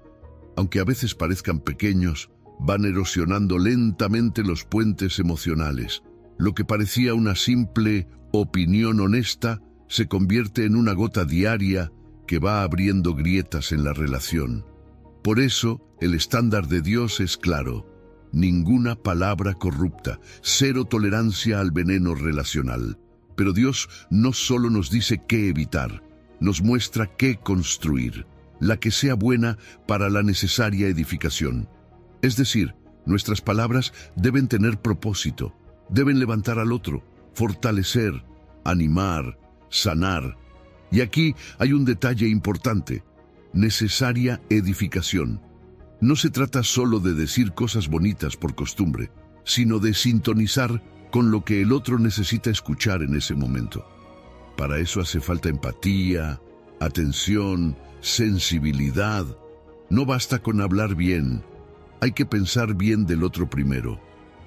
Aunque a veces parezcan pequeños, van erosionando lentamente los puentes emocionales. Lo que parecía una simple opinión honesta se convierte en una gota diaria que va abriendo grietas en la relación. Por eso, el estándar de Dios es claro: ninguna palabra corrupta, cero tolerancia al veneno relacional. Pero Dios no solo nos dice qué evitar, nos muestra qué construir. la que sea buena para la necesaria edificación. Es decir, nuestras palabras deben tener propósito, deben levantar al otro, fortalecer, animar, sanar. Y aquí hay un detalle importante: necesaria edificación. No se trata solo de decir cosas bonitas por costumbre, sino de sintonizar con lo que el otro necesita escuchar en ese momento. Para eso hace falta empatía, atención, sensibilidad. No basta con hablar bien, hay que pensar bien del otro primero.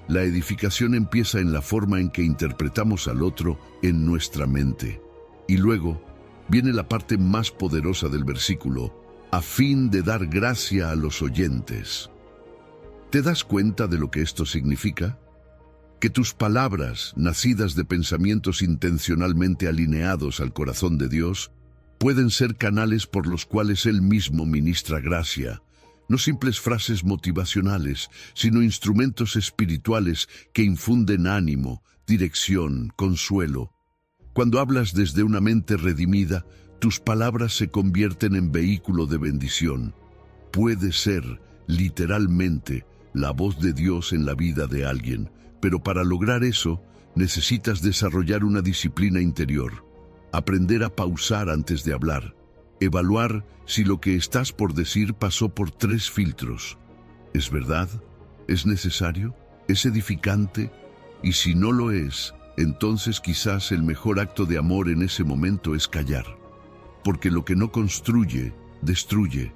La edificación empieza en la forma en que interpretamos al otro en nuestra mente. Y luego viene la parte más poderosa del versículo: a fin de dar gracia a los oyentes. ¿Te das cuenta de lo que esto significa? Que tus palabras, nacidas de pensamientos intencionalmente alineados al corazón de Dios, pueden ser canales por los cuales Él mismo ministra gracia. No simples frases motivacionales, sino instrumentos espirituales que infunden ánimo, dirección, consuelo. Cuando hablas desde una mente redimida, tus palabras se convierten en vehículo de bendición. Puede ser, literalmente, la voz de Dios en la vida de alguien, pero para lograr eso, necesitas desarrollar una disciplina interior. Aprender a pausar antes de hablar. Evaluar si lo que estás por decir pasó por 3 filtros. ¿Es verdad? ¿Es necesario? ¿Es edificante? Y si no lo es, entonces quizás el mejor acto de amor en ese momento es callar. Porque lo que no construye, destruye.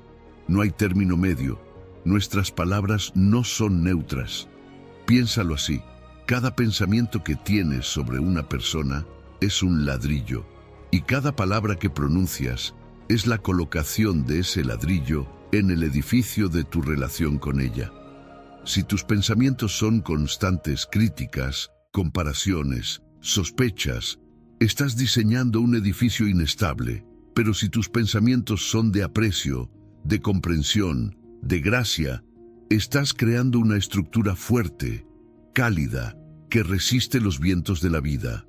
No hay término medio. Nuestras palabras no son neutras. Piénsalo así: cada pensamiento que tienes sobre una persona es un ladrillo, y cada palabra que pronuncias es la colocación de ese ladrillo en el edificio de tu relación con ella. Si tus pensamientos son constantes críticas, comparaciones, sospechas, estás diseñando un edificio inestable. Pero si tus pensamientos son de aprecio, de comprensión, de gracia, estás creando una estructura fuerte, cálida, que resiste los vientos de la vida.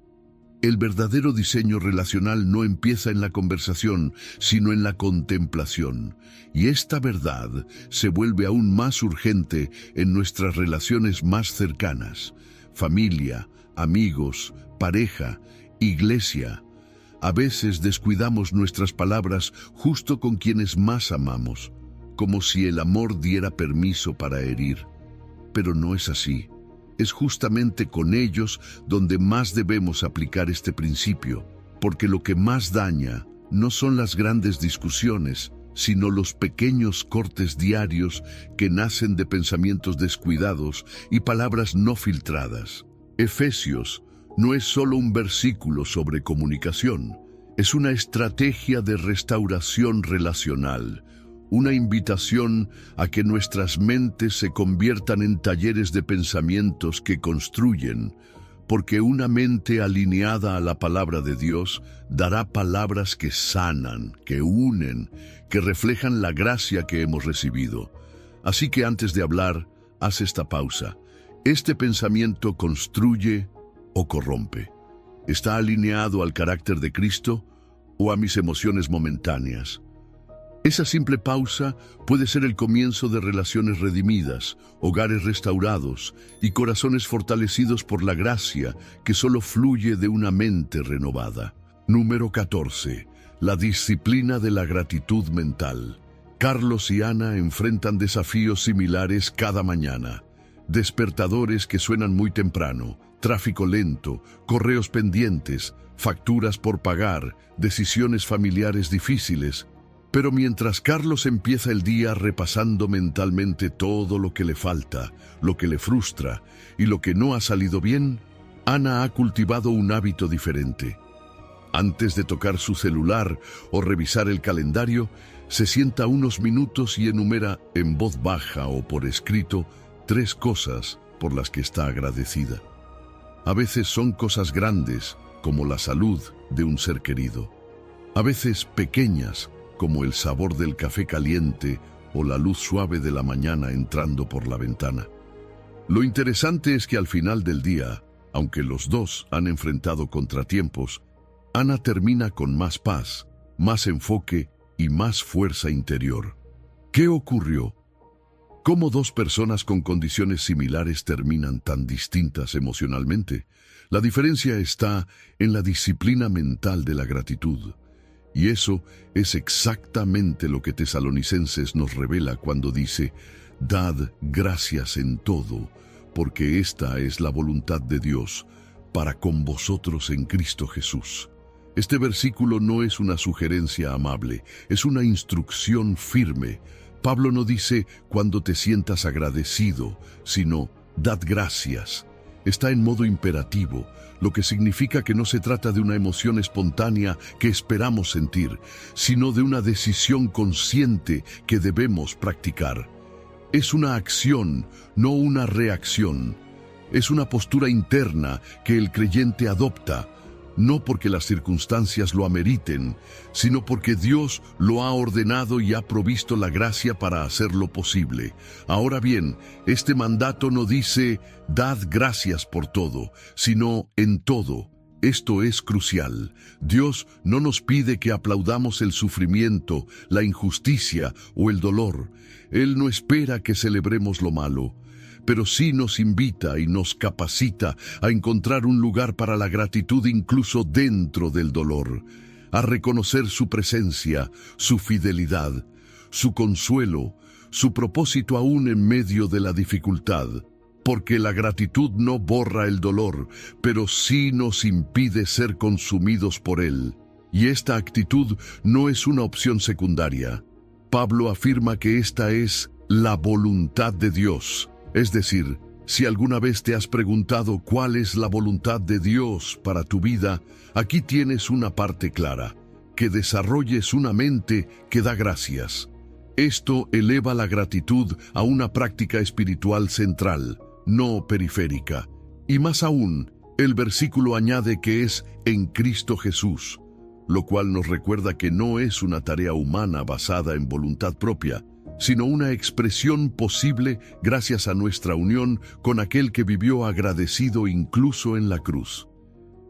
El verdadero diseño relacional no empieza en la conversación, sino en la contemplación. Y esta verdad se vuelve aún más urgente en nuestras relaciones más cercanas: familia, amigos, pareja, iglesia. A veces descuidamos nuestras palabras justo con quienes más amamos, como si el amor diera permiso para herir. Pero no es así. Es justamente con ellos donde más debemos aplicar este principio, porque lo que más daña no son las grandes discusiones, sino los pequeños cortes diarios que nacen de pensamientos descuidados y palabras no filtradas. Efesios no es solo un versículo sobre comunicación, es una estrategia de restauración relacional, una invitación a que nuestras mentes se conviertan en talleres de pensamientos que construyen, porque una mente alineada a la palabra de Dios dará palabras que sanan, que unen, que reflejan la gracia que hemos recibido. Así que antes de hablar, haz esta pausa. ¿Este pensamiento construye o corrompe? ¿Está alineado al carácter de Cristo o a mis emociones momentáneas? Esa simple pausa puede ser el comienzo de relaciones redimidas, hogares restaurados y corazones fortalecidos por la gracia que solo fluye de una mente renovada. Número 14. La disciplina de la gratitud mental. Carlos y Ana enfrentan desafíos similares cada mañana. Despertadores que suenan muy temprano, tráfico lento, correos pendientes, facturas por pagar, decisiones familiares difíciles. Pero mientras Carlos empieza el día repasando mentalmente todo lo que le falta, lo que le frustra y lo que no ha salido bien, Ana ha cultivado un hábito diferente. Antes de tocar su celular o revisar el calendario, se sienta unos minutos y enumera en voz baja o por escrito 3 cosas por las que está agradecida. A veces son cosas grandes, como la salud de un ser querido. A veces pequeñas, como el sabor del café caliente o la luz suave de la mañana entrando por la ventana. Lo interesante es que al final del día, aunque los dos han enfrentado contratiempos, Ana termina con más paz, más enfoque y más fuerza interior. ¿Qué ocurrió? ¿Cómo dos personas con condiciones similares terminan tan distintas emocionalmente? La diferencia está en la disciplina mental de la gratitud. Y eso es exactamente lo que Tesalonicenses nos revela cuando dice: «Dad gracias en todo, porque esta es la voluntad de Dios para con vosotros en Cristo Jesús». Este versículo no es una sugerencia amable, es una instrucción firme. Pablo no dice «cuando te sientas agradecido», sino «dad gracias». Está en modo imperativo, lo que significa que no se trata de una emoción espontánea que esperamos sentir, sino de una decisión consciente que debemos practicar. Es una acción, no una reacción. Es una postura interna que el creyente adopta, no porque las circunstancias lo ameriten, sino porque Dios lo ha ordenado y ha provisto la gracia para hacerlo posible. Ahora bien, este mandato no dice «dad gracias por todo», sino «en todo». Esto es crucial. Dios no nos pide que aplaudamos el sufrimiento, la injusticia o el dolor. Él no espera que celebremos lo malo, pero sí nos invita y nos capacita a encontrar un lugar para la gratitud incluso dentro del dolor, a reconocer su presencia, su fidelidad, su consuelo, su propósito aún en medio de la dificultad. Porque la gratitud no borra el dolor, pero sí nos impide ser consumidos por él. Y esta actitud no es una opción secundaria. Pablo afirma que esta es la voluntad de Dios. Es decir, si alguna vez te has preguntado cuál es la voluntad de Dios para tu vida, aquí tienes una parte clara: que desarrolles una mente que da gracias. Esto eleva la gratitud a una práctica espiritual central, no periférica. Y más aún, el versículo añade que es en Cristo Jesús, lo cual nos recuerda que no es una tarea humana basada en voluntad propia, sino una expresión posible gracias a nuestra unión con aquel que vivió agradecido incluso en la cruz.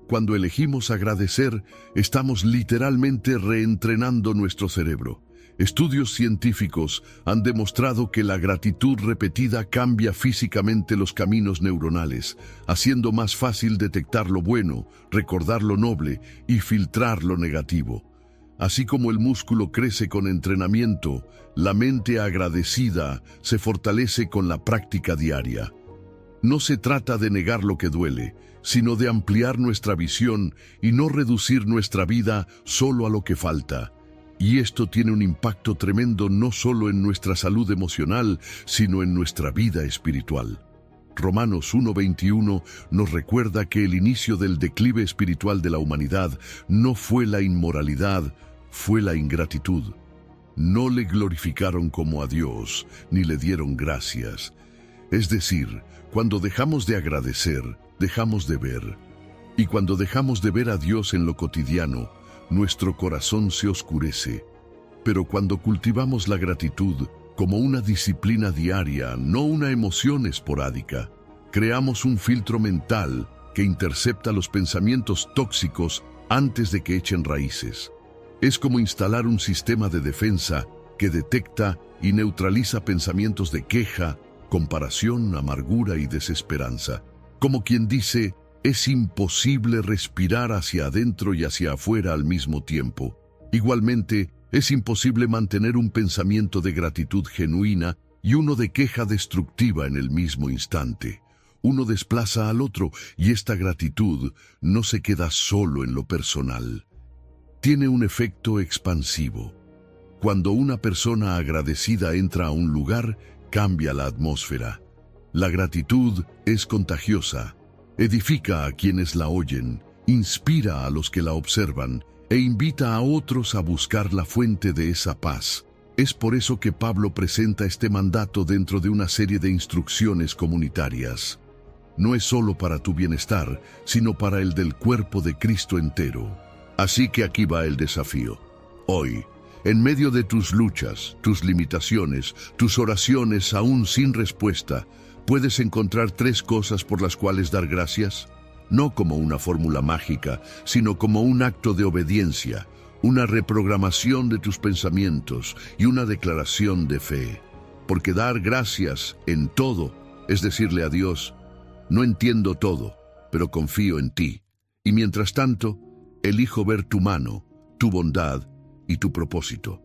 Cuando elegimos agradecer, estamos literalmente reentrenando nuestro cerebro. Estudios científicos han demostrado que la gratitud repetida cambia físicamente los caminos neuronales, haciendo más fácil detectar lo bueno, recordar lo noble y filtrar lo negativo. Así como el músculo crece con entrenamiento, la mente agradecida se fortalece con la práctica diaria. No se trata de negar lo que duele, sino de ampliar nuestra visión y no reducir nuestra vida solo a lo que falta. Y esto tiene un impacto tremendo no solo en nuestra salud emocional, sino en nuestra vida espiritual. Romanos 1:21 nos recuerda que el inicio del declive espiritual de la humanidad no fue la inmoralidad, fue la ingratitud. No le glorificaron como a Dios, ni le dieron gracias. Es decir, cuando dejamos de agradecer, dejamos de ver. Y cuando dejamos de ver a Dios en lo cotidiano, nuestro corazón se oscurece. Pero cuando cultivamos la gratitud como una disciplina diaria, no una emoción esporádica, creamos un filtro mental que intercepta los pensamientos tóxicos antes de que echen raíces. Es como instalar un sistema de defensa que detecta y neutraliza pensamientos de queja, comparación, amargura y desesperanza. Como quien dice, es imposible respirar hacia adentro y hacia afuera al mismo tiempo. Igualmente, es imposible mantener un pensamiento de gratitud genuina y uno de queja destructiva en el mismo instante. Uno desplaza al otro y esta gratitud no se queda solo en lo personal. Tiene un efecto expansivo. Cuando una persona agradecida entra a un lugar, cambia la atmósfera. La gratitud es contagiosa. Edifica a quienes la oyen, inspira a los que la observan e invita a otros a buscar la fuente de esa paz. Es por eso que Pablo presenta este mandato dentro de una serie de instrucciones comunitarias. No es solo para tu bienestar, sino para el del cuerpo de Cristo entero. Así que aquí va el desafío. Hoy, en medio de tus luchas, tus limitaciones, tus oraciones aún sin respuesta, ¿puedes encontrar 3 cosas por las cuales dar gracias? No como una fórmula mágica, sino como un acto de obediencia, una reprogramación de tus pensamientos y una declaración de fe. Porque dar gracias en todo es decirle a Dios: no entiendo todo, pero confío en ti. Y mientras tanto, elijo ver tu mano, tu bondad y tu propósito.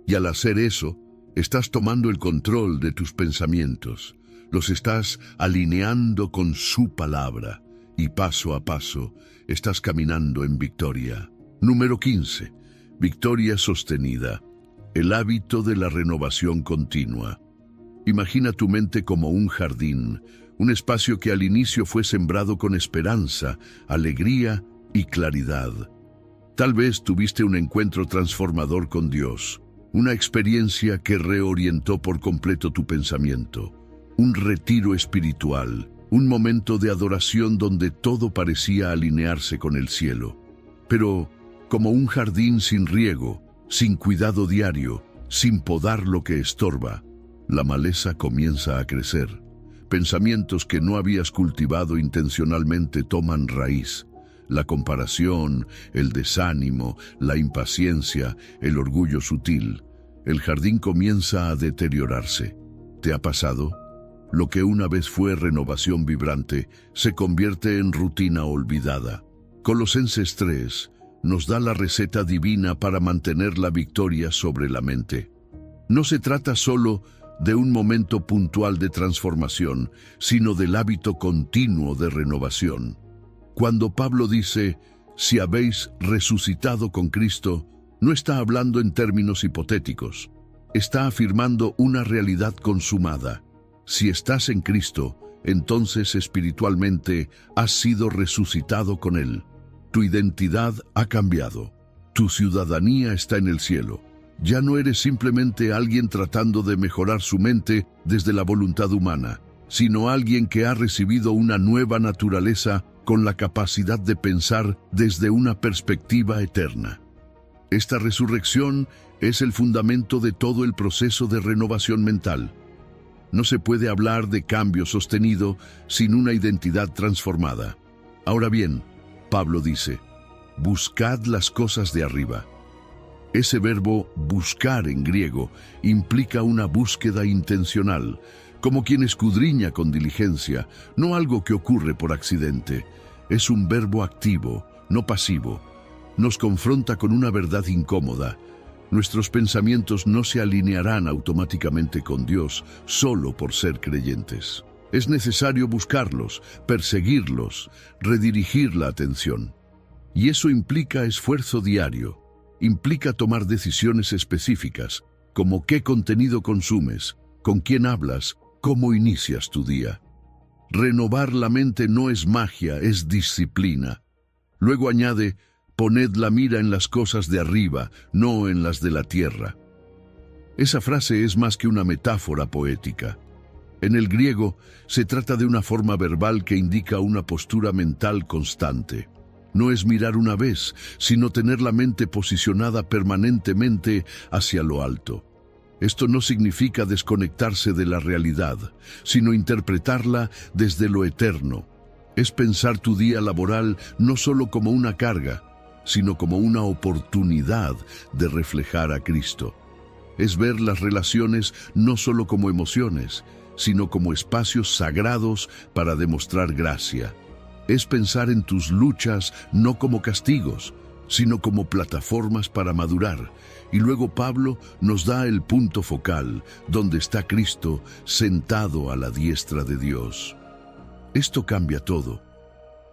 Y al hacer eso, estás tomando el control de tus pensamientos. Los estás alineando con su palabra. Y paso a paso, estás caminando en victoria. Número 15. Victoria sostenida. El hábito de la renovación continua. Imagina tu mente como un jardín, un espacio que al inicio fue sembrado con esperanza, alegría y claridad. Tal vez tuviste un encuentro transformador con Dios, una experiencia que reorientó por completo tu pensamiento, un retiro espiritual, un momento de adoración donde todo parecía alinearse con el cielo. Pero, como un jardín sin riego, sin cuidado diario, sin podar lo que estorba, la maleza comienza a crecer. Pensamientos que no habías cultivado intencionalmente toman raíz. La comparación, el desánimo, la impaciencia, el orgullo sutil. El jardín comienza a deteriorarse. ¿Te ha pasado? Lo que una vez fue renovación vibrante se convierte en rutina olvidada. Colosenses 3 nos da la receta divina para mantener la victoria sobre la mente. No se trata solo de un momento puntual de transformación, sino del hábito continuo de renovación. Cuando Pablo dice: si habéis resucitado con Cristo, no está hablando en términos hipotéticos. Está afirmando una realidad consumada. Si estás en Cristo, entonces espiritualmente has sido resucitado con Él. Tu identidad ha cambiado. Tu ciudadanía está en el cielo. Ya no eres simplemente alguien tratando de mejorar su mente desde la voluntad humana, sino alguien que ha recibido una nueva naturaleza con la capacidad de pensar desde una perspectiva eterna. Esta resurrección es el fundamento de todo el proceso de renovación mental. No se puede hablar de cambio sostenido sin una identidad transformada. Ahora bien, Pablo dice: buscad las cosas de arriba. Ese verbo buscar en griego implica una búsqueda intencional, como quien escudriña con diligencia, no algo que ocurre por accidente. Es un verbo activo, no pasivo. Nos confronta con una verdad incómoda. Nuestros pensamientos no se alinearán automáticamente con Dios solo por ser creyentes. Es necesario buscarlos, perseguirlos, redirigir la atención. Y eso implica esfuerzo diario. Implica tomar decisiones específicas, como qué contenido consumes, con quién hablas, cómo inicias tu día. Renovar la mente no es magia, es disciplina. Luego añade: poned la mira en las cosas de arriba, no en las de la tierra. Esa frase es más que una metáfora poética. En el griego se trata de una forma verbal que indica una postura mental constante. No es mirar una vez, sino tener la mente posicionada permanentemente hacia lo alto. Esto no significa desconectarse de la realidad, sino interpretarla desde lo eterno. Es pensar tu día laboral no solo como una carga, sino como una oportunidad de reflejar a Cristo. Es ver las relaciones no solo como emociones, sino como espacios sagrados para demostrar gracia. Es pensar en tus luchas no como castigos, sino como plataformas para madurar. Y luego Pablo nos da el punto focal, donde está Cristo sentado a la diestra de Dios. Esto cambia todo.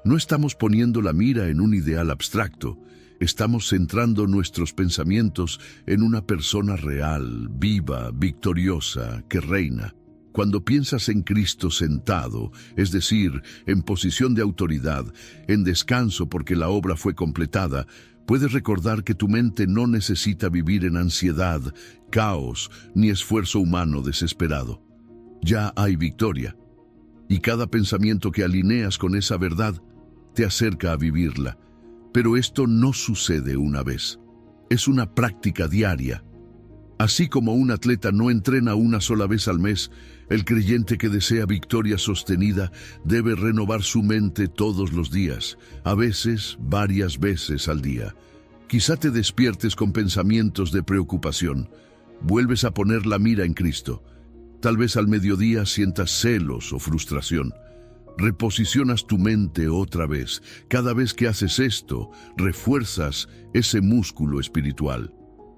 No estamos poniendo la mira en un ideal abstracto, estamos centrando nuestros pensamientos en una persona real, viva, victoriosa, que reina. Cuando piensas en Cristo sentado, es decir, en posición de autoridad, en descanso porque la obra fue completada, puedes recordar que tu mente no necesita vivir en ansiedad, caos, ni esfuerzo humano desesperado. Ya hay victoria. Y cada pensamiento que alineas con esa verdad te acerca a vivirla. Pero esto no sucede una vez. Es una práctica diaria. Así como un atleta no entrena una sola vez al mes, el creyente que desea victoria sostenida debe renovar su mente todos los días, a veces varias veces al día. Quizá te despiertes con pensamientos de preocupación. Vuelves a poner la mira en Cristo. Tal vez al mediodía sientas celos o frustración. Reposicionas tu mente otra vez. Cada vez que haces esto, refuerzas ese músculo espiritual.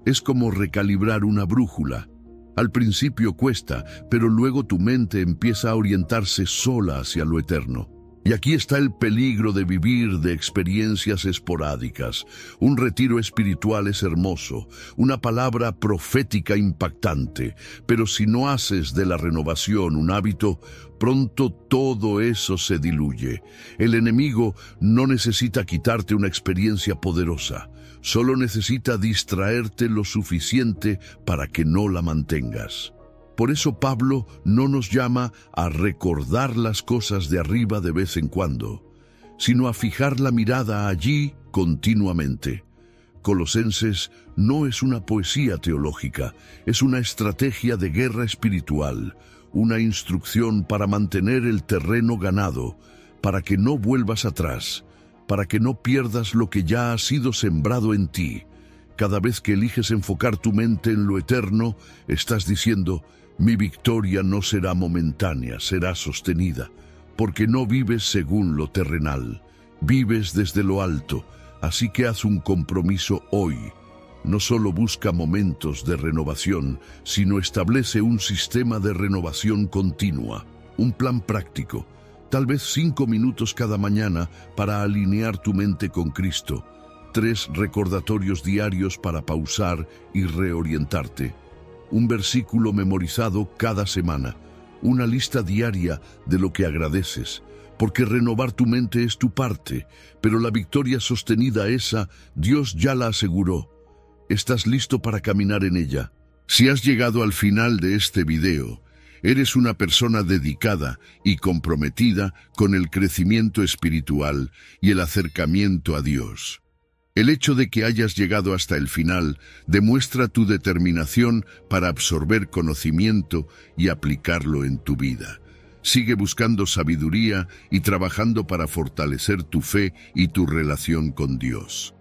Es como recalibrar una brújula. Al principio cuesta, pero luego tu mente empieza a orientarse sola hacia lo eterno. Y aquí está el peligro de vivir de experiencias esporádicas. Un retiro espiritual es hermoso, una palabra profética impactante, pero si no haces de la renovación un hábito, pronto todo eso se diluye. El enemigo no necesita quitarte una experiencia poderosa, solo necesita distraerte lo suficiente para que no la mantengas. Por eso Pablo no nos llama a recordar las cosas de arriba de vez en cuando, sino a fijar la mirada allí continuamente. Colosenses no es una poesía teológica, es una estrategia de guerra espiritual, una instrucción para mantener el terreno ganado, para que no vuelvas atrás, para que no pierdas lo que ya ha sido sembrado en ti. Cada vez que eliges enfocar tu mente en lo eterno, estás diciendo: mi victoria no será momentánea, será sostenida, porque no vives según lo terrenal, vives desde lo alto. Así que haz un compromiso hoy. No solo busca momentos de renovación, sino establece un sistema de renovación continua, un plan práctico, tal vez 5 minutos cada mañana para alinear tu mente con Cristo, 3 recordatorios diarios para pausar y reorientarte, un versículo memorizado cada semana, una lista diaria de lo que agradeces, porque renovar tu mente es tu parte, pero la victoria sostenida esa, Dios ya la aseguró. ¿Estás listo para caminar en ella? Si has llegado al final de este video, eres una persona dedicada y comprometida con el crecimiento espiritual y el acercamiento a Dios. El hecho de que hayas llegado hasta el final demuestra tu determinación para absorber conocimiento y aplicarlo en tu vida. Sigue buscando sabiduría y trabajando para fortalecer tu fe y tu relación con Dios.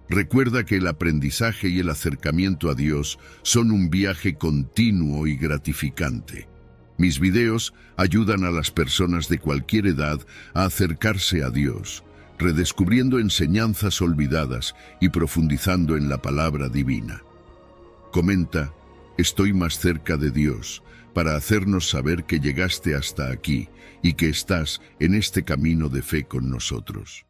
Recuerda que el aprendizaje y el acercamiento a Dios son un viaje continuo y gratificante. Mis videos ayudan a las personas de cualquier edad a acercarse a Dios, redescubriendo enseñanzas olvidadas y profundizando en la palabra divina. Comenta: estoy más cerca de Dios, para hacernos saber que llegaste hasta aquí y que estás en este camino de fe con nosotros.